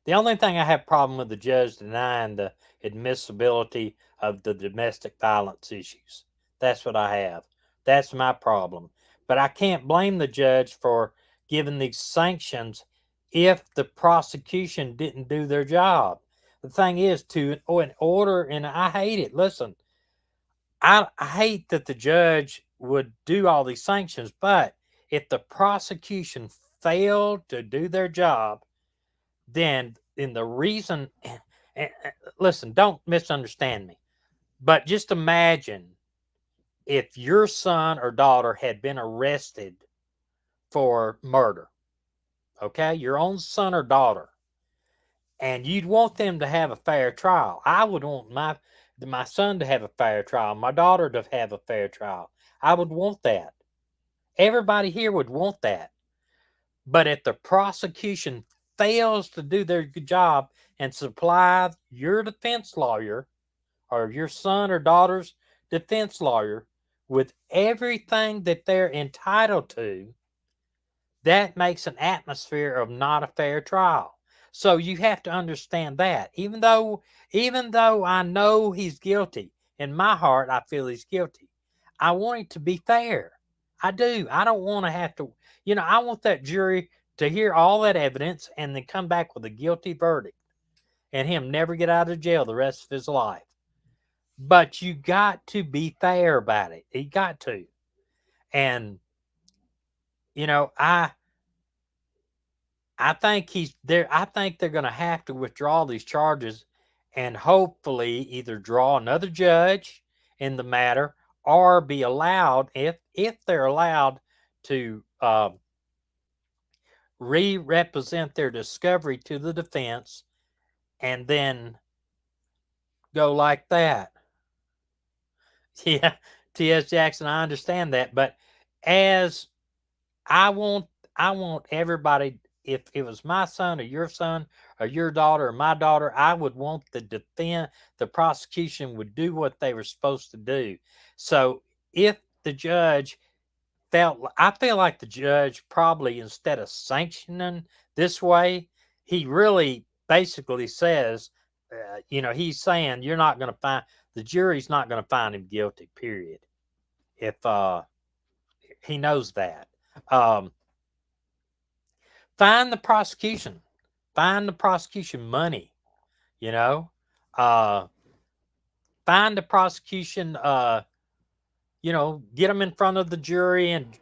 the only thing I have problem with the judge denying the admissibility of the domestic violence issues. That's what I have. That's my problem. But I can't blame the judge for giving these sanctions if the prosecution didn't do their job. The thing is, in order, and I hate it. Listen, I hate that the judge would do all these sanctions, but if the prosecution failed to do their job, then in the reason, listen, don't misunderstand me, but just imagine if your son or daughter had been arrested for murder, okay, your own son or daughter, and you'd want them to have a fair trial. I would want my son to have a fair trial, my daughter to have a fair trial. I would want that. Everybody here would want that. But if the prosecution fails to do their job and supply your defense lawyer or your son or daughter's defense lawyer with everything that they're entitled to, that makes an atmosphere of not a fair trial. So you have to understand that. Even though I know he's guilty, in my heart I feel he's guilty. I want it to be fair. I do. I don't want to have to, I want that jury to hear all that evidence and then come back with a guilty verdict and him never get out of jail the rest of his life. But you got to be fair about it. You got to. And I think he's there. I think they're going to have to withdraw these charges and hopefully either draw another judge in the matter or be allowed, if they're allowed, to re-represent their discovery to the defense and then go like that. Yeah, T.S. Jackson, I understand that, but as I want everybody, if it was my son or your daughter or my daughter, I would want the prosecution would do what they were supposed to do. So if the judge I feel like the judge probably, instead of sanctioning this way, he really basically says, he's saying you're not going to the jury's not going to find him guilty, period. If he knows that. Um, find the prosecution money, you know, uh, find the prosecution, get them in front of the jury and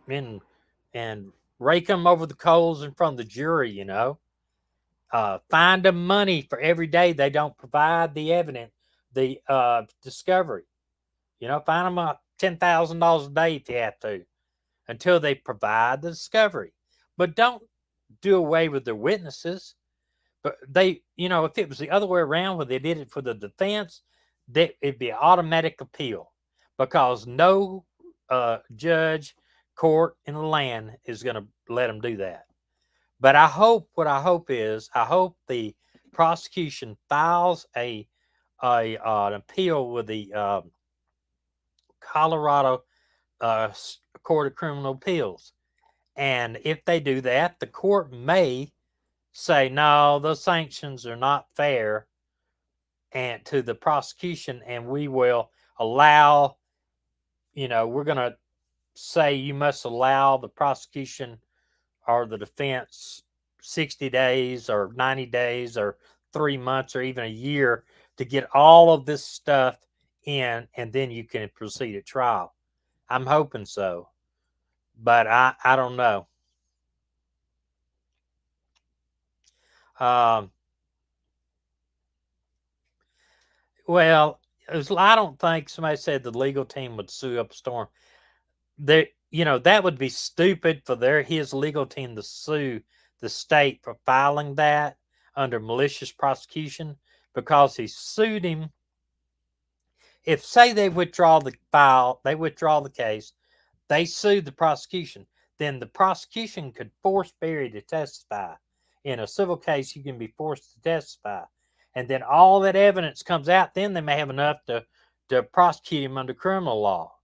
rake them over the coals in front of the jury, find them money for every day they don't provide the evidence, the discovery. Find them $10,000 a day if you have to, until they provide the discovery. But don't do away with their witnesses. But they, if it was the other way around, where they did it for the defense, it'd be an automatic appeal, because no judge, court in the land is going to let them do that. But I hope the prosecution files an appeal with the Colorado Court of Criminal Appeals. And if they do that, the court may say, no, those sanctions are not fair and to the prosecution, and we will allow, we're going to say you must allow the prosecution or the defense 60 days or 90 days or 3 months or even a year to get all of this stuff in, and then you can proceed at trial. I'm hoping so, but I don't know. Well, I don't think somebody said the legal team would sue up a storm. That would be stupid for his legal team to sue the state for filing that under malicious prosecution, because he sued him. If, say, they withdraw the case, they sued the prosecution, then the prosecution could force Barry to testify. In a civil case, you can be forced to testify. And then all that evidence comes out, then they may have enough to prosecute him under criminal law.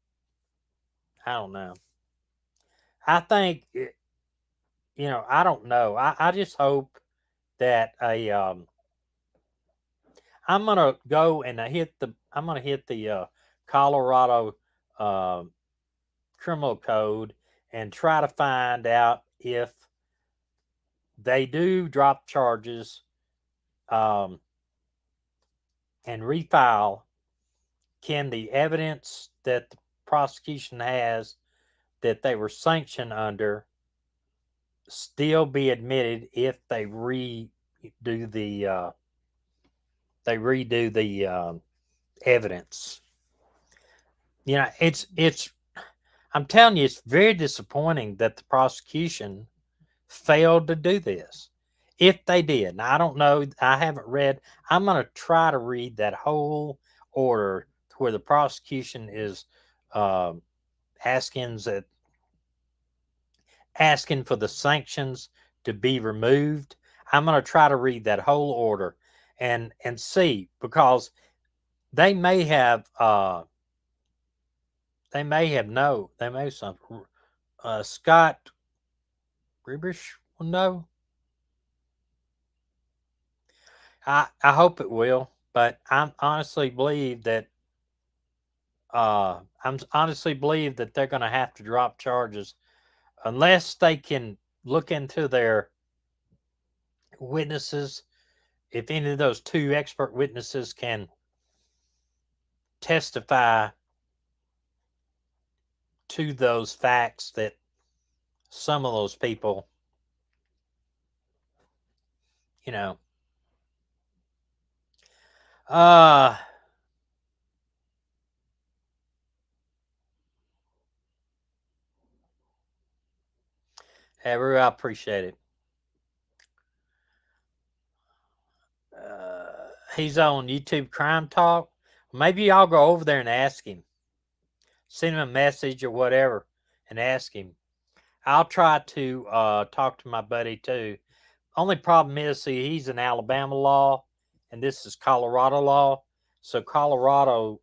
I don't know. I think, I don't know. I just hope that I'm going to go and hit the Colorado criminal code and try to find out if they do drop charges and refile. Can the evidence that the prosecution has that they were sanctioned under still be admitted if they redo the evidence? It's I'm telling you, it's very disappointing that the prosecution failed to do this. If they did, now, I don't know, I haven't read. I'm going to try to read that whole order where the prosecution is asking for the sanctions to be removed. I'm going to try to read that whole order and see, because they may have something. Scott Ribish will know. I hope it will, but I honestly believe that they're going to have to drop charges unless they can look into their witnesses. If any of those two expert witnesses can testify to those facts that some of those people, I appreciate it. He's on YouTube Crime Talk. Maybe I'll go over there and ask him. Send him a message or whatever and ask him. I'll try to talk to my buddy too. Only problem is, see, he's in Alabama law and this is Colorado law. So Colorado,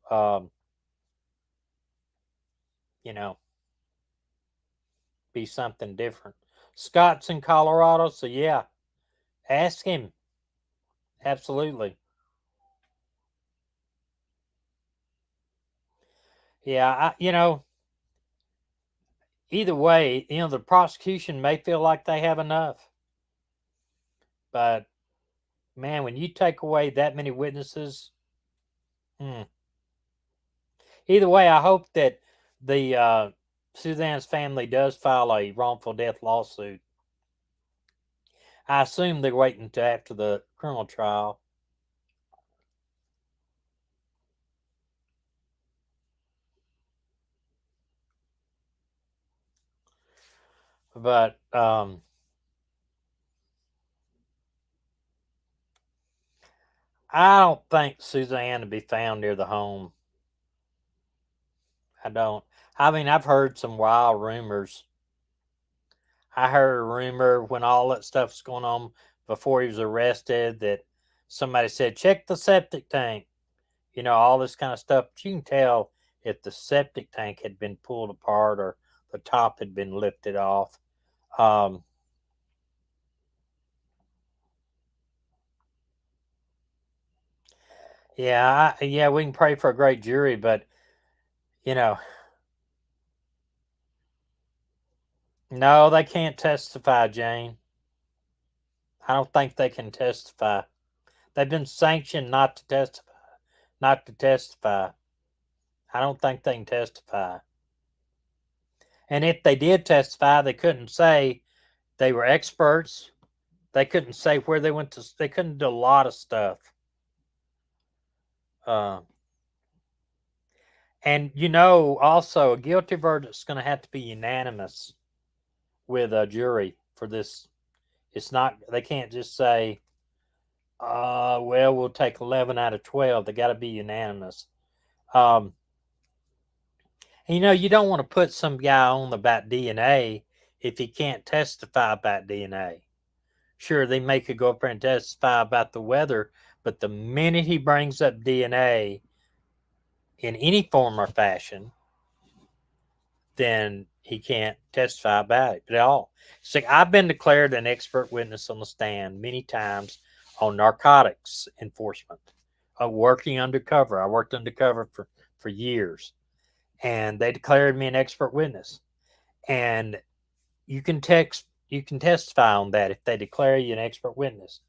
be something different. Scott's in Colorado, so yeah, ask him. Absolutely. Yeah, either way, the prosecution may feel like they have enough. But, man, when you take away that many witnesses, either way, I hope that the Suzanne's family does file a wrongful death lawsuit. I assume they're waiting until after the criminal trial. But I don't think Suzanne to be found near the home. I don't. I mean, I've heard some wild rumors. I heard a rumor when all that stuff was going on before he was arrested that somebody said, check the septic tank. You know, all this kind of stuff. But you can tell if the septic tank had been pulled apart or the top had been lifted off. Um, yeah, we can pray for a great jury, but you know, no, they can't testify, Jane. I don't think they can testify. They've been sanctioned not to testify. Not to testify. I don't think they can testify. And if they did testify, they couldn't say they were experts. They couldn't say where they went to. They couldn't do a lot of stuff. Uh, and you know, also a guilty verdict is going to have to be unanimous with a jury for this. It's not. They can't just say, well, we'll take 11 out of 12. They got to be unanimous. And, you know, you don't want to put some guy on about DNA if he can't testify about DNA. Sure, they may could go up there and testify about the weather, but the minute he brings up DNA in any form or fashion, then he can't testify about it at all. So I've been declared an expert witness on the stand many times on narcotics enforcement, working undercover. I worked undercover for years, and they declared me an expert witness. And you can testify on that if they declare you an expert witness,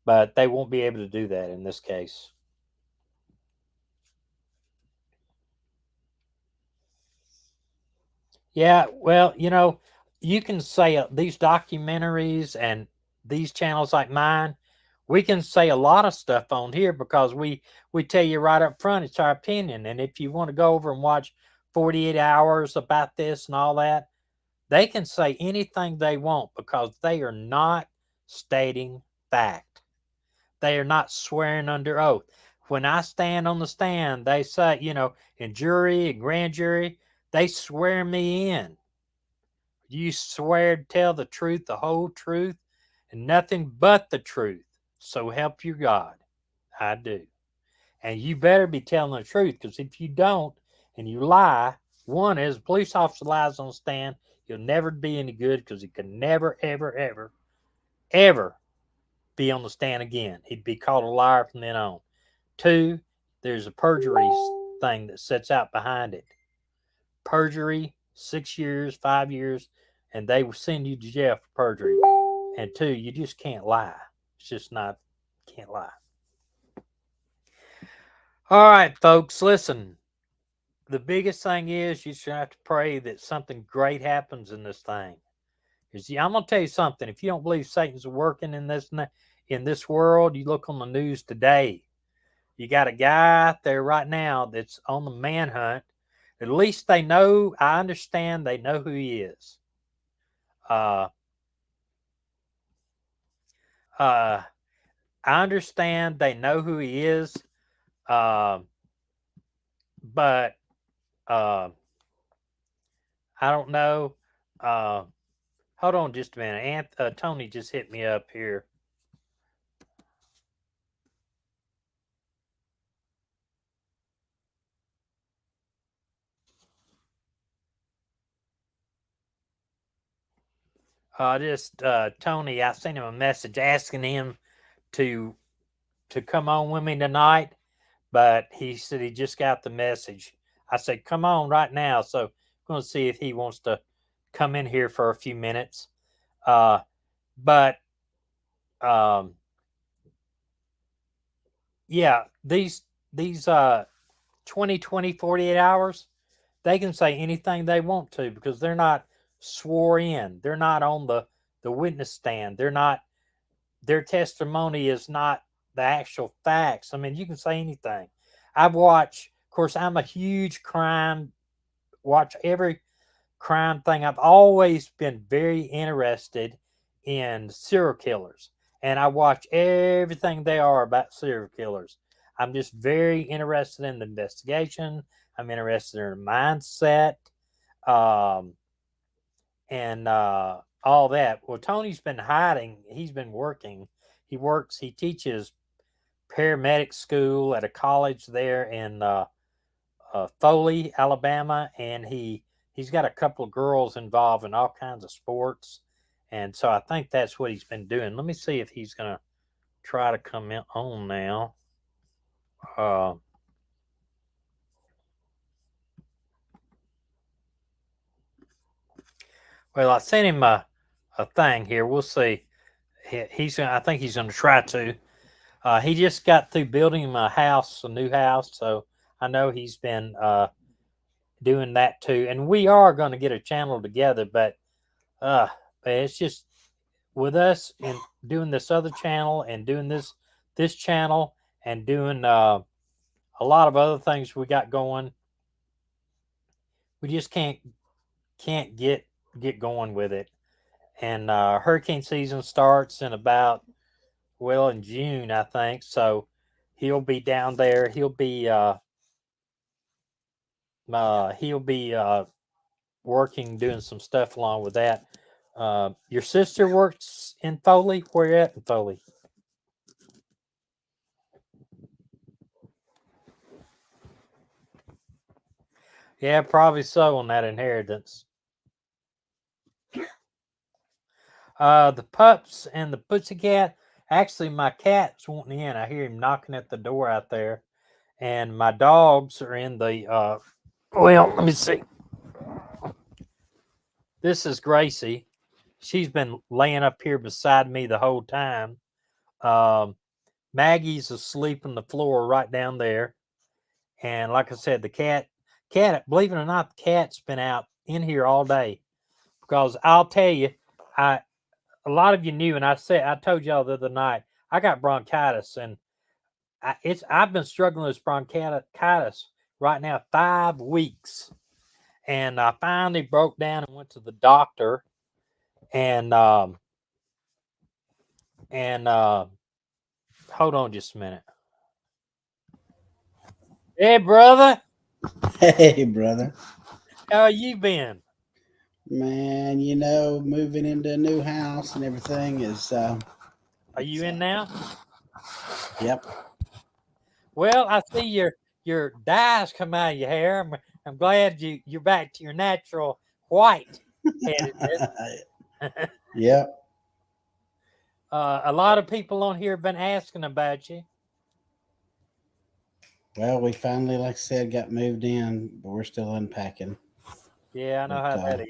but they won't be able to do that in this case. Yeah, well, you know, you can say these documentaries and these channels like mine, we can say a lot of stuff on here because we tell you right up front it's our opinion. And if you want to go over and watch 48 hours about this and all that, they can say anything they want because they are not stating fact. They are not swearing under oath. When I stand on the stand, they say, you know, in jury and grand jury, they swear me in. You swear to tell the truth, the whole truth, and nothing but the truth. So help you God. I do. And you better be telling the truth because if you don't and you lie, one is a police officer lies on the stand, he'll never be any good because he can never, ever, ever, ever be on the stand again. He'd be called a liar from then on. Two, there's a perjury thing that sets out behind it. Perjury, 6 years, 5 years, and they will send you to jail for perjury. And two, you just can't lie. It's just not, can't lie. All right, folks, listen. The biggest thing is you should have to pray that something great happens in this thing. I'm gonna tell you something. If you don't believe Satan's working in this world, you look on the news today. You got a guy out there right now that's on the manhunt. At least they know. I understand they know who he is. Uh, I understand they know who he is. Uh, but uh, I don't know. Hold on just a minute. Tony just hit me up here. Tony, I sent him a message asking him to come on with me tonight, but he said he just got the message. I said, come on right now. So I'm going to see if he wants to come in here for a few minutes. But yeah, these 20, 48 hours, they can say anything they want to because they're not swore in. They're not on the witness stand. They're not, their testimony is not the actual facts. I mean, you can say anything. I've watched, of course, I'm a huge watch every crime thing. I've always been very interested in serial killers, and I watch everything they are about serial killers. I'm just very interested in the investigation. I'm interested in the mindset, um, and all that. Well, Tony's been hiding. He's been working. He teaches paramedic school at a college there in Foley, Alabama, and he's got a couple of girls involved in all kinds of sports, and so I think that's what he's been doing. Let me see if he's gonna try to come on now. Uh, well, I sent him a thing here. We'll see. He's gonna, I think he's gonna try to. He just got through building a new house, so I know he's been doing that too. And we are going to get a channel together, but it's just with us in doing this other channel and doing this channel and doing a lot of other things we got going. We just can't get going with it. And hurricane season starts in about, well, in June, I think. So he'll be down there. He'll be working, doing some stuff along with that. Your sister works in Foley. Where you at in Foley? Yeah, probably so on that inheritance. The pups and the pussycat. Actually, my cat's wanting in. I hear him knocking at the door out there, and my dogs are in the. Well, let me see. This is Gracie. She's been laying up here beside me the whole time. Maggie's asleep on the floor right down there, and like I said, the cat. Believe it or not, the cat's been out in here all day. Because I'll tell you, a lot of you knew, and I told y'all the other night, I got bronchitis, and I've been struggling with bronchitis right now 5 weeks, and I finally broke down and went to the doctor, and hold on just a minute. Hey, brother. Hey, brother. How you been? Man, moving into a new house and everything is. Are you in now? Yep. Well, I see your dyes come out of your hair. I'm glad you're back to your natural white headedness. Yep. A lot of people on here have been asking about you. Well, we finally, like I said, got moved in, but we're still unpacking. Yeah, I know how that is.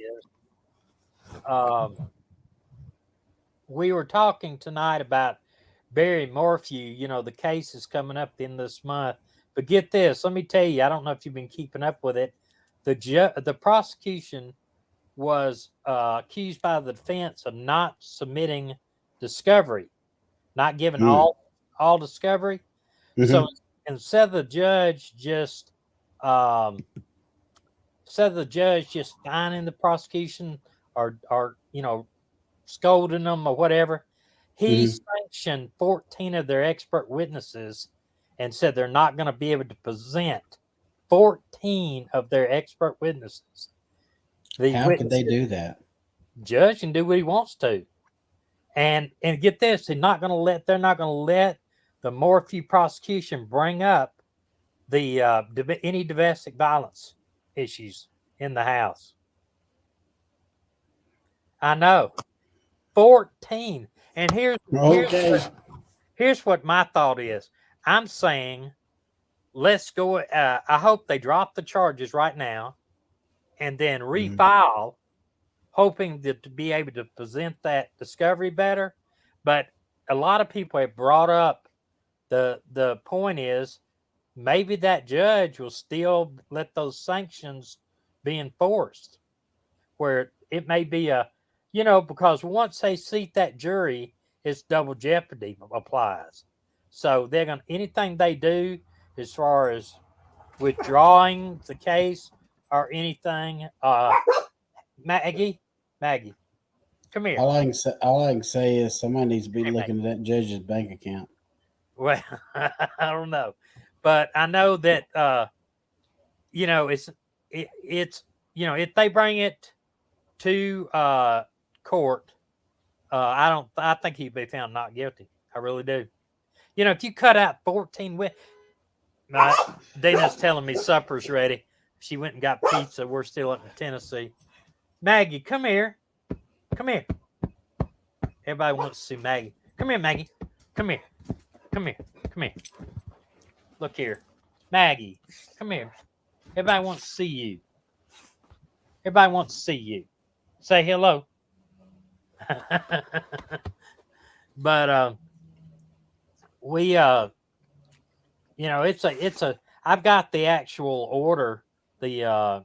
We were talking tonight about Barry Morphew. The case is coming up in this month. But get this, let me tell you, I don't know if you've been keeping up with it. The prosecution was accused by the defense of not submitting discovery, not giving all discovery. Mm-hmm. So instead of the judge just finding the prosecution or scolding them or whatever, he sanctioned 14 of their expert witnesses and said they're not going to be able to present 14 of their expert witnesses. How could they do that? Judge can do what he wants to. And get this, they're not going to let the Morphew prosecution bring up the any domestic violence issues in the house. I know. 14. And here's what my thought is. I'm saying let's go. I hope they drop the charges right now and then refile, hoping to be able to present that discovery better. But a lot of people have brought up the point is maybe that judge will still let those sanctions be enforced, where it may be because once they seat that jury, it's double jeopardy applies. So they're going to, anything they do as far as withdrawing the case or anything, Maggie, come here. All I can say is somebody needs to be Hey, looking at that judge's bank account. Well, I don't know, but I know that it's if they bring it to court, I think he'd be found not guilty. I really do. If you cut out 14 Dana's telling me supper's ready. She went and got pizza. We're still up in Tennessee. Maggie, come here. Come here. Everybody wants to see Maggie. Come here, Maggie. Come here. Come here. Come here. Look here. Maggie, come here. Everybody wants to see you. Everybody wants to see you. Say hello. But we I've got the actual order, the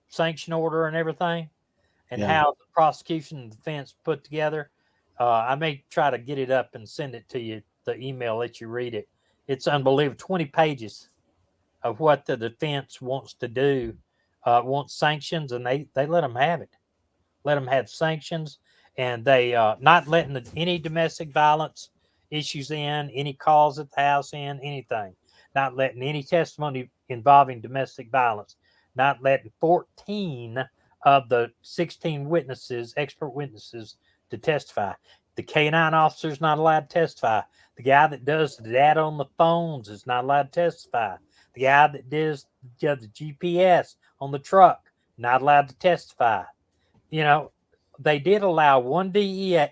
sanction order and everything, and how the prosecution and defense put together. I may try to get it up and send it to you, the email, let you read it. It's unbelievable. 20 pages of what the defense wants to do, wants sanctions, and they let them have it. Let them have sanctions, and they not letting any domestic violence issues in, any calls at the house in, anything. Not letting any testimony involving domestic violence. Not letting 14 of the 16 witnesses, expert witnesses, to testify. The K9 officer's not allowed to testify. The guy that does the data on the phones is not allowed to testify. The guy that does the GPS on the truck, not allowed to testify. They did allow one DNA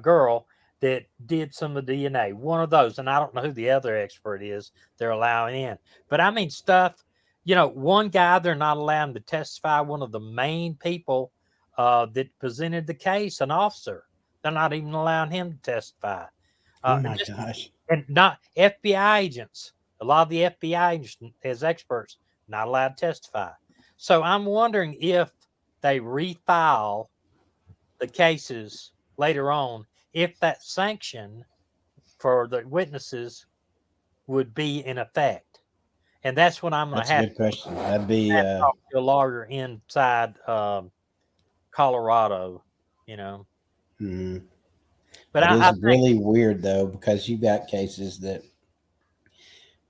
girl that did some of the DNA. One of those, and I don't know who the other expert is they're allowing in. But I mean stuff, one guy they're not allowing to testify, one of the main people that presented the case, an officer. They're not even allowing him to testify. Oh my gosh. And not FBI agents. A lot of the FBI agents as experts, not allowed to testify. So I'm wondering if they refile the cases later on, if that sanction for the witnesses would be in effect. And that's what I'm going to have. That's a good question. That'd be talk to a lawyer inside Colorado, mm-hmm. But it I is really weird though, because you got cases that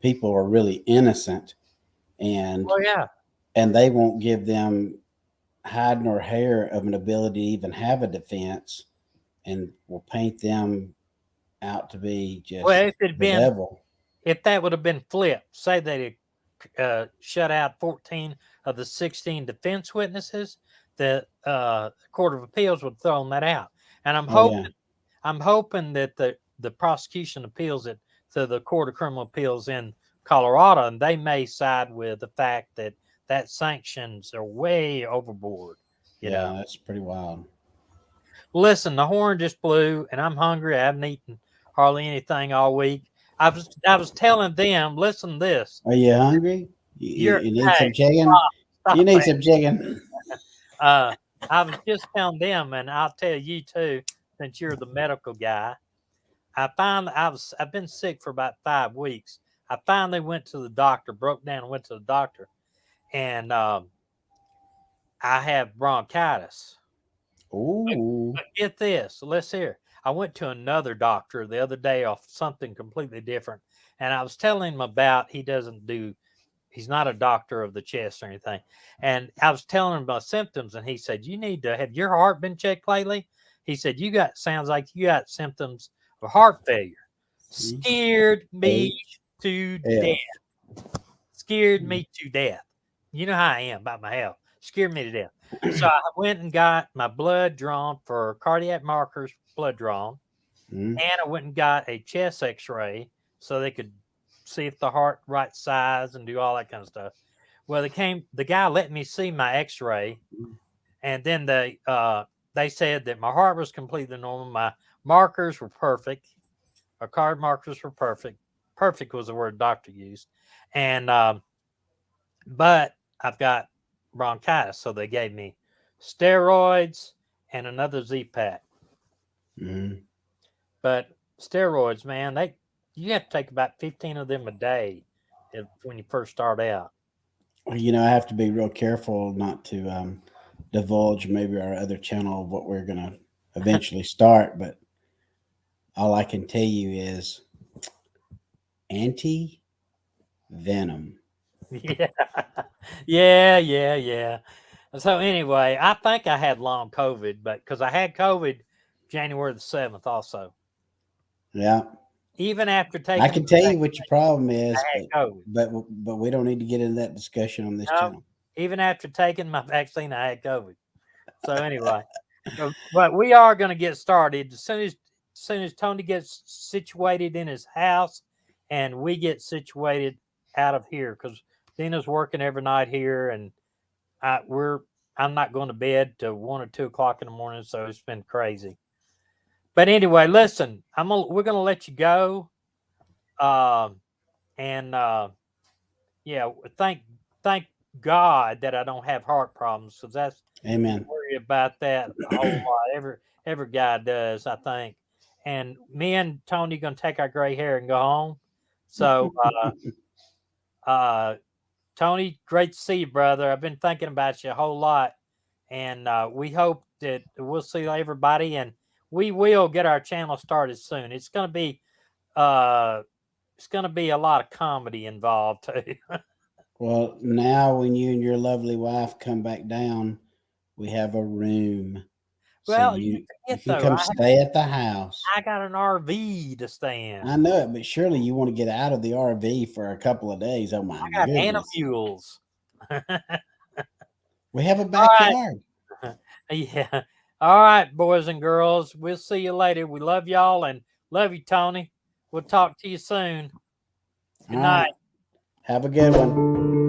people are really innocent, and and they won't give them hide nor hair of an ability to even have a defense, and will paint them out to be just if it'd the devil. If that would have been flipped, say they shut out 14 of the 16 defense witnesses, the Court of Appeals would have thrown that out. And I'm hoping that the prosecution appeals it to the Court of Criminal Appeals in Colorado, and they may side with the fact that sanctions are way overboard. You know? That's pretty wild. Listen, the horn just blew, and I'm hungry. I haven't eaten hardly anything all week. I was telling them, listen to this. Are you hungry? You need some chicken? You need some chicken. I was just telling them, and I'll tell you too, since you're the medical guy. I've been sick for about 5 weeks. I finally went to the doctor, broke down and went to the doctor, and I have bronchitis. Ooh. But get this, let's hear. I went to another doctor the other day off something completely different, and I was telling him about he's not a doctor of the chest or anything, and I was telling him about symptoms, and he said, you need to have your heart been checked lately? He said, sounds like you got symptoms of heart failure. Scared me to death. Scared me to death. You know how I am about my health. Scared me to death. So I went and got my blood drawn for cardiac markers, blood drawn. And I went and got a chest x-ray so they could see if the heart right size and do all that kind of stuff. Well, the guy let me see my x-ray, and then they said that my heart was completely normal. My markers were perfect. Our card markers were perfect. Perfect was the word doctor used. And but I've got bronchitis, so they gave me steroids and another Z-Pack. Mhm. But steroids, man, you have to take about 15 of them a day when you first start out. Well, I have to be real careful not to divulge maybe our other channel of what we're going to eventually start. But all I can tell you is anti-venom. Yeah. Yeah. So anyway, I think I had long COVID, but because I had COVID January the 7th also. Yeah. Even after taking I can the tell you vaccine, what your problem is, I had COVID. but we don't need to get into that discussion on this No, channel. even after taking my vaccine, I had COVID. So anyway, but we are going to get started as soon as Tony gets situated in his house, and we get situated out of here because Dina's working every night here, and I'm not going to bed till 1 or 2 o'clock in the morning, so it's been crazy. But anyway, listen, we're gonna let you go, and yeah, thank God that I don't have heart problems because that's Amen. worry about that a whole lot. Every guy does, I think. And me and Tony gonna take our gray hair and go home. So, Tony, great to see you, brother. I've been thinking about you a whole lot, and we hope that we'll see everybody, and we will get our channel started soon. It's gonna be a lot of comedy involved too. Well, now when you and your lovely wife come back down, we have a room. So Well, you you forget can though, come stay at the house. I got an RV to stay in. I know it, but surely you want to get out of the RV for a couple of days. Oh my I got goodness. animals. We have a All right. backyard. Yeah. All right, boys and girls. We'll see you later. We love y'all and love you, Tony. We'll talk to you soon. Good All night. right. Have a good one.